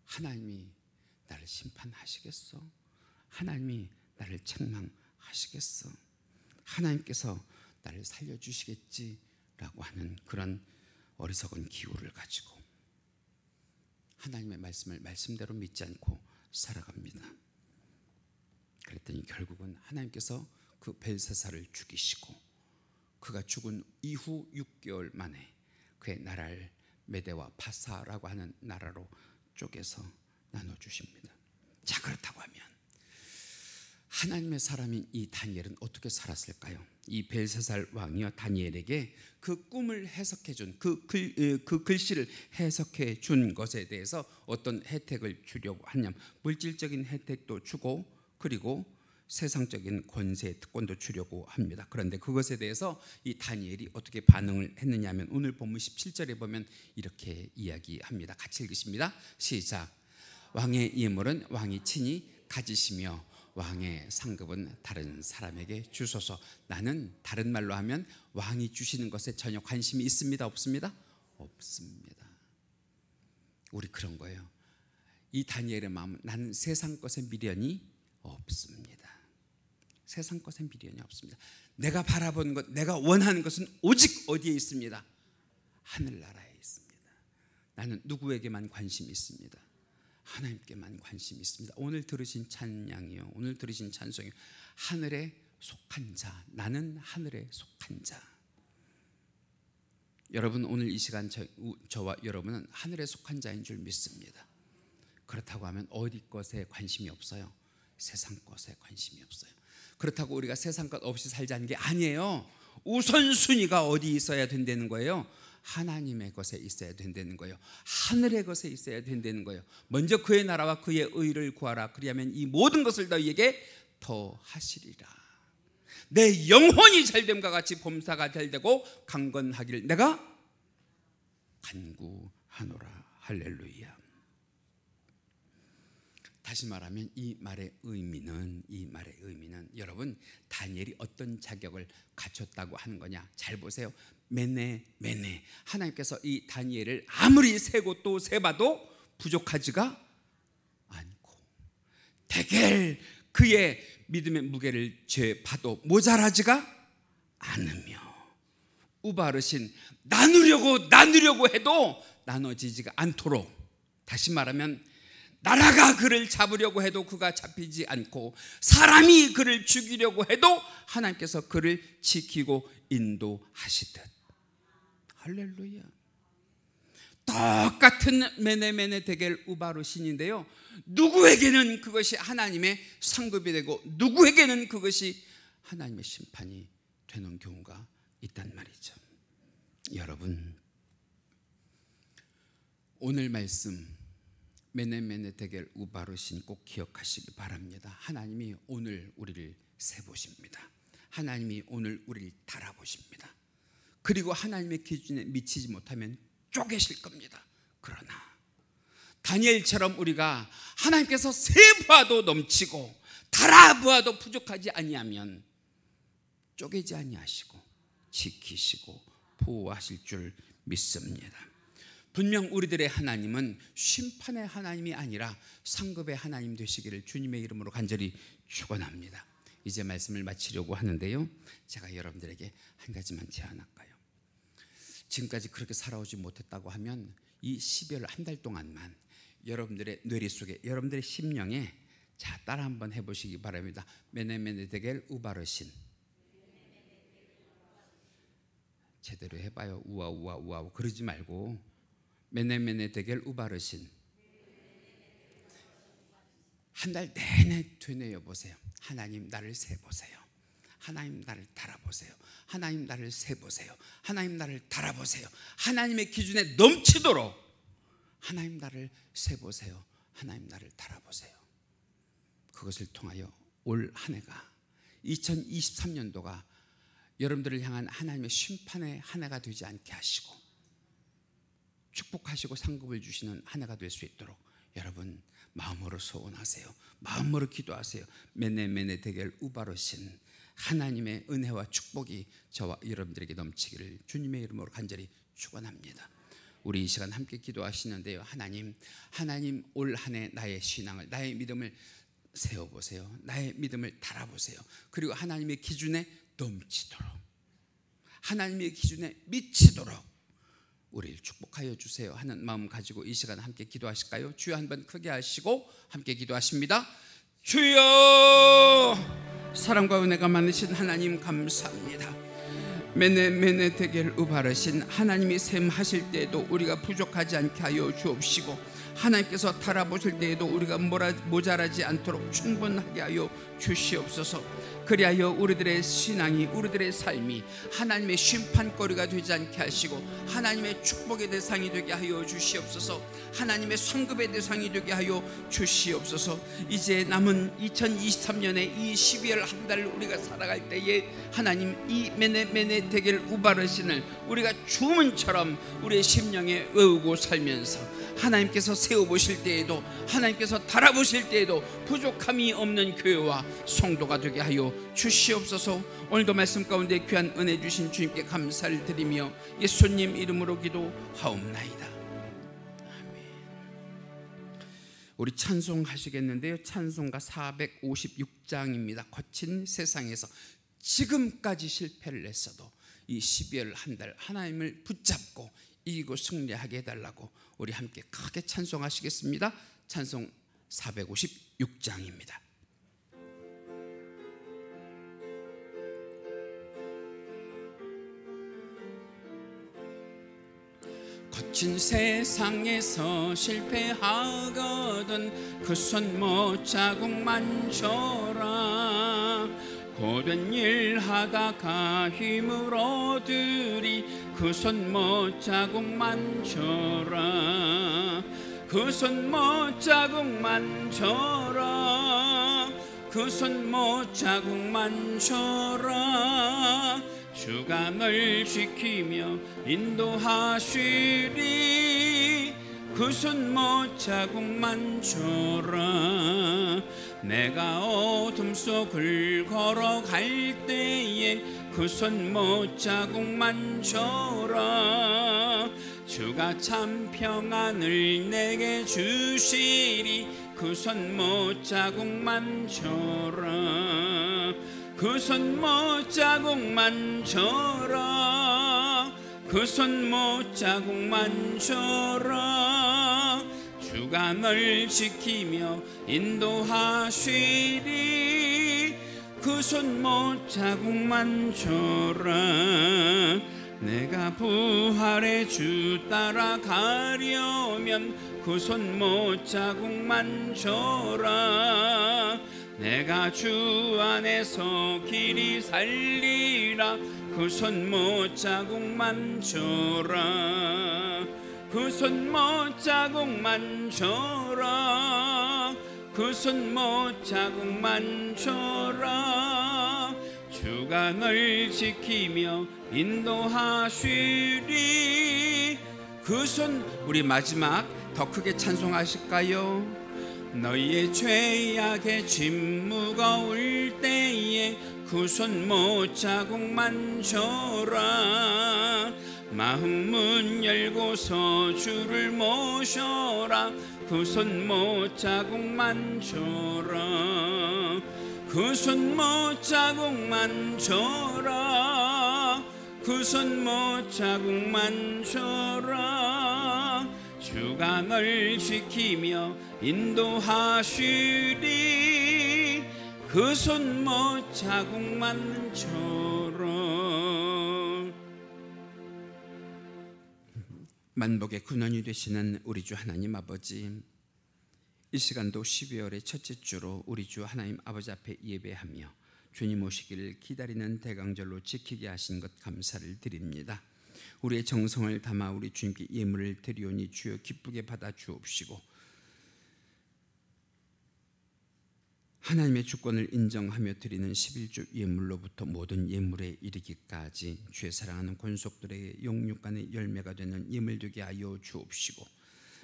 하나님이 나를 심판하시겠어? 하나님이 나를 책망하시겠어? 하나님께서 나를 살려주시겠지라고 하는 그런 어리석은 기호를 가지고 하나님의 말씀을 말씀대로 믿지 않고 살아갑니다. 그랬더니 결국은 하나님께서 그 벨사살을 죽이시고 그가 죽은 이후 6개월 만에 그의 나라를 메대와 파사라고 하는 나라로 쪼개서 나눠주십니다. 자, 그렇다고 하면 하나님의 사람인 이 다니엘은 어떻게 살았을까요? 이 벨사살 왕이요 다니엘에게 그 꿈을 해석해 준 그 글씨를 해석해 준 것에 대해서 어떤 혜택을 주려고 하냐면 물질적인 혜택도 주고 그리고 세상적인 권세 특권도 주려고 합니다. 그런데 그것에 대해서 이 다니엘이 어떻게 반응을 했느냐 하면 오늘 본문 17절에 보면 이렇게 이야기합니다. 같이 읽으십니다. 시작. 왕의 예물은 왕이 친히 가지시며 왕의 상급은 다른 사람에게 주소서. 나는 다른 말로 하면 왕이 주시는 것에 전혀 관심이 있습니다? 없습니다? 없습니다. 우리 그런 거예요. 이 다니엘의 마음은 나는 세상 것에 미련이 없습니다. 세상 것에 미련이 없습니다. 내가 바라보는 것, 내가 원하는 것은 오직 어디에 있습니다? 하늘나라에 있습니다. 나는 누구에게만 관심이 있습니다? 하나님께만 관심이 있습니다. 오늘 들으신 찬양이요, 오늘 들으신 찬송이요, 하늘에 속한 자, 나는 하늘에 속한 자. 여러분 오늘 이 시간 저와 여러분은 하늘에 속한 자인 줄 믿습니다. 그렇다고 하면 어디 것에 관심이 없어요? 세상 것에 관심이 없어요. 그렇다고 우리가 세상 것 없이 살자는 게 아니에요. 우선순위가 어디 있어야 된다는 거예요? 하나님의 것에 있어야 된다는 거예요. 하늘의 것에 있어야 된다는 거예요. 먼저 그의 나라와 그의 의를 구하라. 그리하면 이 모든 것을 너희에게 더하시리라. 내 영혼이 잘됨과 같이 범사가 잘되고 강건하기를 내가 간구하노라. 할렐루야. 다시 말하면 이 말의 의미는 여러분 다니엘이 어떤 자격을 갖췄다고 하는 거냐? 잘 보세요. 메네 하나님께서 이 다니엘을 아무리 세고 또 세봐도 부족하지가 않고 데겔 그의 믿음의 무게를 재봐도 모자라지가 않으며 우바르신 나누려고 해도 나눠지지가 않도록, 다시 말하면 나라가 그를 잡으려고 해도 그가 잡히지 않고 사람이 그를 죽이려고 해도 하나님께서 그를 지키고 인도하시듯. 할렐루야. 똑같은 메네 데겔 우바르신인데요, 누구에게는 그것이 하나님의 상급이 되고 누구에게는 그것이 하나님의 심판이 되는 경우가 있단 말이죠. 여러분 오늘 말씀 메네 데겔 우바르신 꼭 기억하시기 바랍니다. 하나님이 오늘 우리를 세보십니다. 하나님이 오늘 우리를 달아보십니다. 그리고 하나님의 기준에 미치지 못하면 쪼개실 겁니다. 그러나 다니엘처럼 우리가 하나님께서 세보아도 넘치고 달아보아도 부족하지 아니하면 쪼개지 아니하시고 지키시고 보호하실 줄 믿습니다. 분명 우리들의 하나님은 심판의 하나님이 아니라 상급의 하나님 되시기를 주님의 이름으로 간절히 축원합니다. 이제 말씀을 마치려고 하는데요, 제가 여러분들에게 한 가지만 제안할까요? 지금까지 그렇게 살아오지 못했다고 하면 이 12월 한 달 동안만 여러분들의 뇌리 속에, 여러분들의 심령에, 자, 따라 한번 해보시기 바랍니다. 메네메네데겔 우바르신. 제대로 해봐요. 우아우아우아 그러지 말고 메네메네데겔 우바르신. 한 달 내내 되뇌어 보세요. 하나님 나를 세보세요. 하나님 나를 달아보세요. 하나님 나를 세보세요. 하나님 나를 달아보세요. 하나님의 기준에 넘치도록 하나님 나를 세보세요. 하나님 나를 달아보세요. 그것을 통하여 올 한 해가, 2023년도가 여러분들을 향한 하나님의 심판의 한 해가 되지 않게 하시고 축복하시고 상급을 주시는 한 해가 될 수 있도록 여러분 마음으로 소원하세요. 마음으로 기도하세요. 메네메네데겔 우바르신. 하나님의 은혜와 축복이 저와 여러분들에게 넘치기를 주님의 이름으로 간절히 축원합니다. 우리 이 시간 함께 기도하시는데요. 하나님 올 한 해 나의 신앙을, 나의 믿음을 세워보세요. 나의 믿음을 달아보세요. 그리고 하나님의 기준에 넘치도록, 하나님의 기준에 미치도록 우리를 축복하여 주세요 하는 마음 가지고 이 시간 함께 기도하실까요? 주여 한번 크게 하시고 함께 기도하십니다. 주여, 사랑과 은혜가 많으신 하나님 감사합니다. 메네메네데겔 우바르신. 하나님이 셈하실 때에도 우리가 부족하지 않게 하여 주옵시고, 하나님께서 달아보실 때에도 우리가 모자라지 않도록 충분하게 하여 주시옵소서. 그리하여 우리들의 신앙이, 우리들의 삶이 하나님의 심판거리가 되지 않게 하시고 하나님의 축복의 대상이 되게 하여 주시옵소서. 하나님의 상급의 대상이 되게 하여 주시옵소서. 이제 남은 2023년의 이 12월 한 달 우리가 살아갈 때에 하나님, 이 메네메네데겔 우바르신을 우리가 주문처럼 우리의 심령에 외우고 살면서 하나님께서 세워보실 때에도, 하나님께서 달아보실 때에도 부족함이 없는 교회와 성도가 되게 하여 주시옵소서. 오늘도 말씀 가운데 귀한 은혜 주신 주님께 감사를 드리며 예수님 이름으로 기도하옵나이다. 아멘. 우리 찬송하시겠는데요. 찬송가 456장입니다. 거친 세상에서 지금까지 실패를 했어도 이 12월 한 달 하나님을 붙잡고 이기고 승리하게 해달라고 우리 함께 크게 찬송하시겠습니다. 찬송 456장입니다. 거친 세상에서 실패하거든 그 손 못자국만 줘라. 고된 일 하다가 힘을 얻으리 그 손 못자국만 줘라. 그 손 못자국만 줘라. 그 손 못자국만 줘라. 주가 널 지키며 인도하시리 그 손 못자국만 줘라. 내가 어둠 속을 걸어갈 때에 그 손 못자국만 줘라. 주가 참 평안을 내게 주시리 그 손 못자국만 줘라. 그 손 못자국만 줘라. 그 손 못자국만 줘라. 주가 널 지키며 인도하시리 그 손 못자국만 줘라. 내가 부활의 주 따라가려면 그 손 못자국만 줘라. 내가 주 안에서 길이 살리라 그 손 못자국만 줘라. 그 손 못자국만 줘라. 그 손 못자국만 줘라. 주가 널 지키며 인도하시리 그 손. 우리 마지막 더 크게 찬송하실까요? 너희의 죄악의 짐 무거울 때에 그 손 못자국만 줘라. 마음 문 열고서 주를 모셔라 그 손 못자국만 줘라. 그 손 못자국만 줘라. 그 손못 자국만 줘라. 주가 널 지키며 인도하시리. 그 손못 자국만 줘라. 만복의 근원이 되시는 우리 주 하나님 아버지, 이 시간도 12월의 첫째 주로 우리 주 하나님 아버지 앞에 예배하며 주님 오시기를 기다리는 대강절로 지키게 하신 것 감사를 드립니다. 우리의 정성을 담아 우리 주님께 예물을 드리오니 주여 기쁘게 받아 주옵시고, 하나님의 주권을 인정하며 드리는 11조 예물로부터 모든 예물에 이르기까지 주의 사랑하는 권속들에게 영육간의 열매가 되는 예물 되게 하여 주옵시고,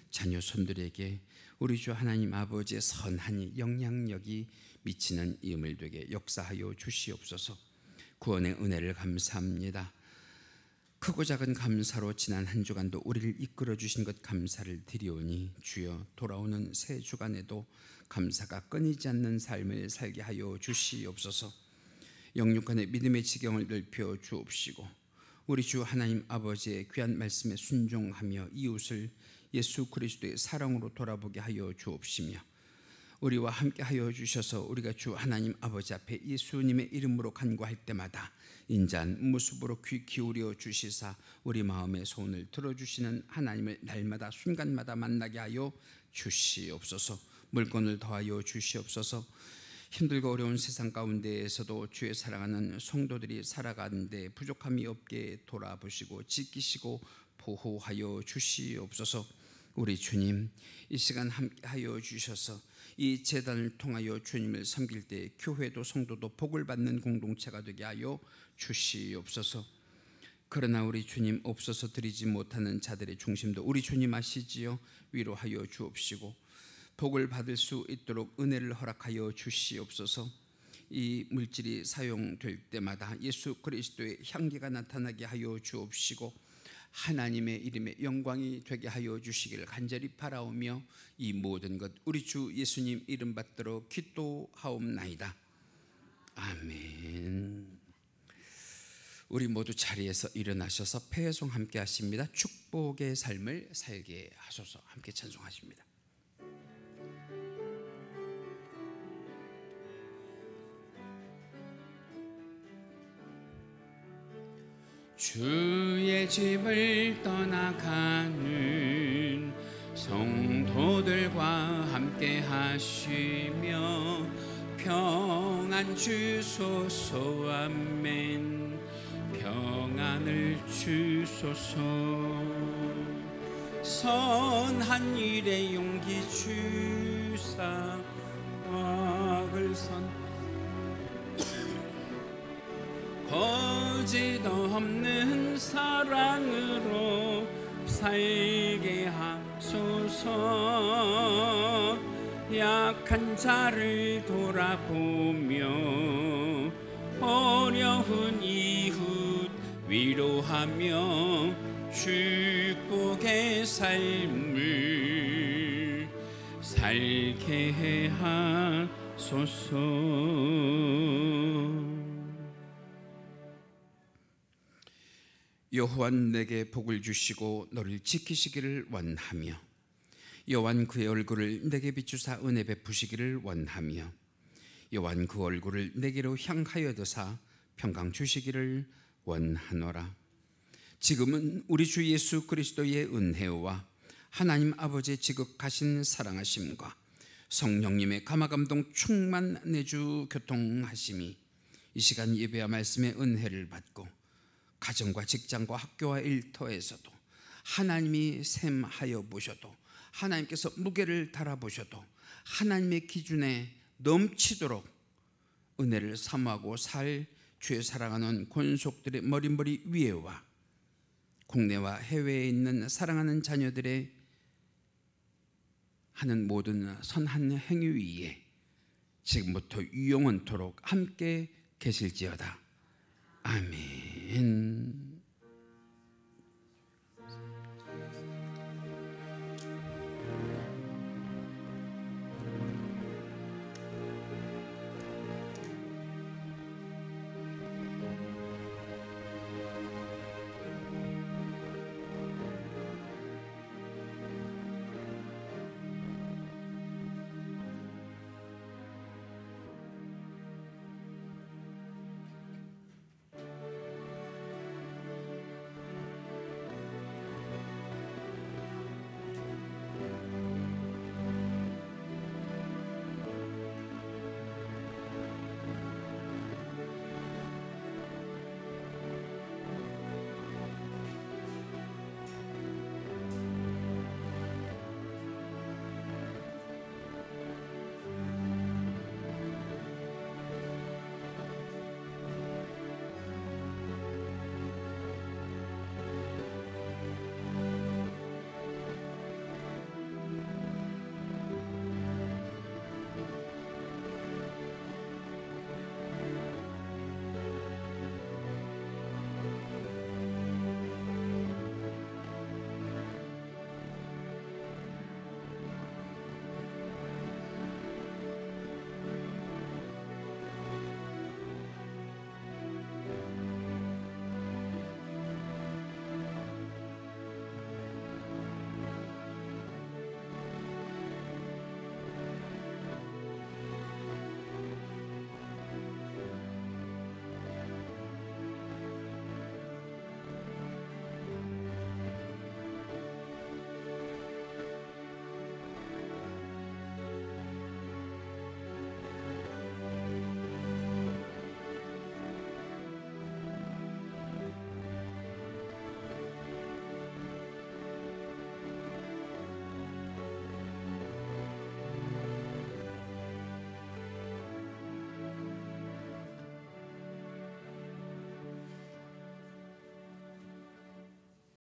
자녀 손들에게 우리 주 하나님 아버지의 선한 영향력이 미치는 예물 되게 역사하여 주시옵소서. 구원의 은혜를 감사합니다. 크고 작은 감사로 지난 한 주간도 우리를 이끌어 주신 것 감사를 드리오니 주여 돌아오는 새 주간에도 감사가 끊이지 않는 삶을 살게 하여 주시옵소서. 영육간의 믿음의 지경을 넓혀 주옵시고, 우리 주 하나님 아버지의 귀한 말씀에 순종하며 이웃을 예수 그리스도의 사랑으로 돌아보게 하여 주옵시며, 우리와 함께 하여 주셔서 우리가 주 하나님 아버지 앞에 예수님의 이름으로 간구할 때마다 인자한 모습으로 귀 기울여 주시사 우리 마음의 소원을 들어주시는 하나님을 날마다 순간마다 만나게 하여 주시옵소서. 물건을 더하여 주시옵소서. 힘들고 어려운 세상 가운데에서도 주의 사랑하는 성도들이 살아가는데 부족함이 없게 돌아보시고 지키시고 보호하여 주시옵소서. 우리 주님, 이 시간 함께하여 주셔서 이 제단을 통하여 주님을 섬길 때 교회도 성도도 복을 받는 공동체가 되게 하여 주시옵소서. 그러나 우리 주님 없어서 드리지 못하는 자들의 중심도 우리 주님 아시지요. 위로하여 주옵시고 복을 받을 수 있도록 은혜를 허락하여 주시옵소서. 이 물질이 사용될 때마다 예수 그리스도의 향기가 나타나게 하여 주옵시고 하나님의 이름에 영광이 되게 하여 주시기를 간절히 바라오며 이 모든 것 우리 주 예수님 이름 받들어 기도하옵나이다. 아멘. 우리 모두 자리에서 일어나셔서 패송 함께 하십니다. 축복의 삶을 살게 하소서. 함께 찬송하십니다. 주의 집을 떠나가는 성도들과 함께 하시며 평안 주소서. 아멘. 평안을 주소서. 선한 일에 용기 주사 악을 거짓 없는 사랑으로 살게 하소서. 약한 자를 돌아보며 어려운 이웃 위로하며 축복의 삶을 살게 하소서. 여호와는 내게 복을 주시고 너를 지키시기를 원하며 여호와는 그의 얼굴을 내게 비추사 은혜 베푸시기를 원하며 여호와는 그 얼굴을 내게로 향하여 드사 평강 주시기를 원하노라. 지금은 우리 주 예수 그리스도의 은혜와 하나님 아버지의 지극하신 사랑하심과 성령님의 감화감동 충만 내주 교통하심이 이 시간 예배와 말씀의 은혜를 받고 가정과 직장과 학교와 일터에서도 하나님이 셈하여 보셔도 하나님께서 무게를 달아보셔도 하나님의 기준에 넘치도록 은혜를 사모하고 살 주의 사랑하는 권속들의 머리머리 위에와 국내와 해외에 있는 사랑하는 자녀들의 하는 모든 선한 행위 위에 지금부터 영원토록 함께 계실지어다. 아멘.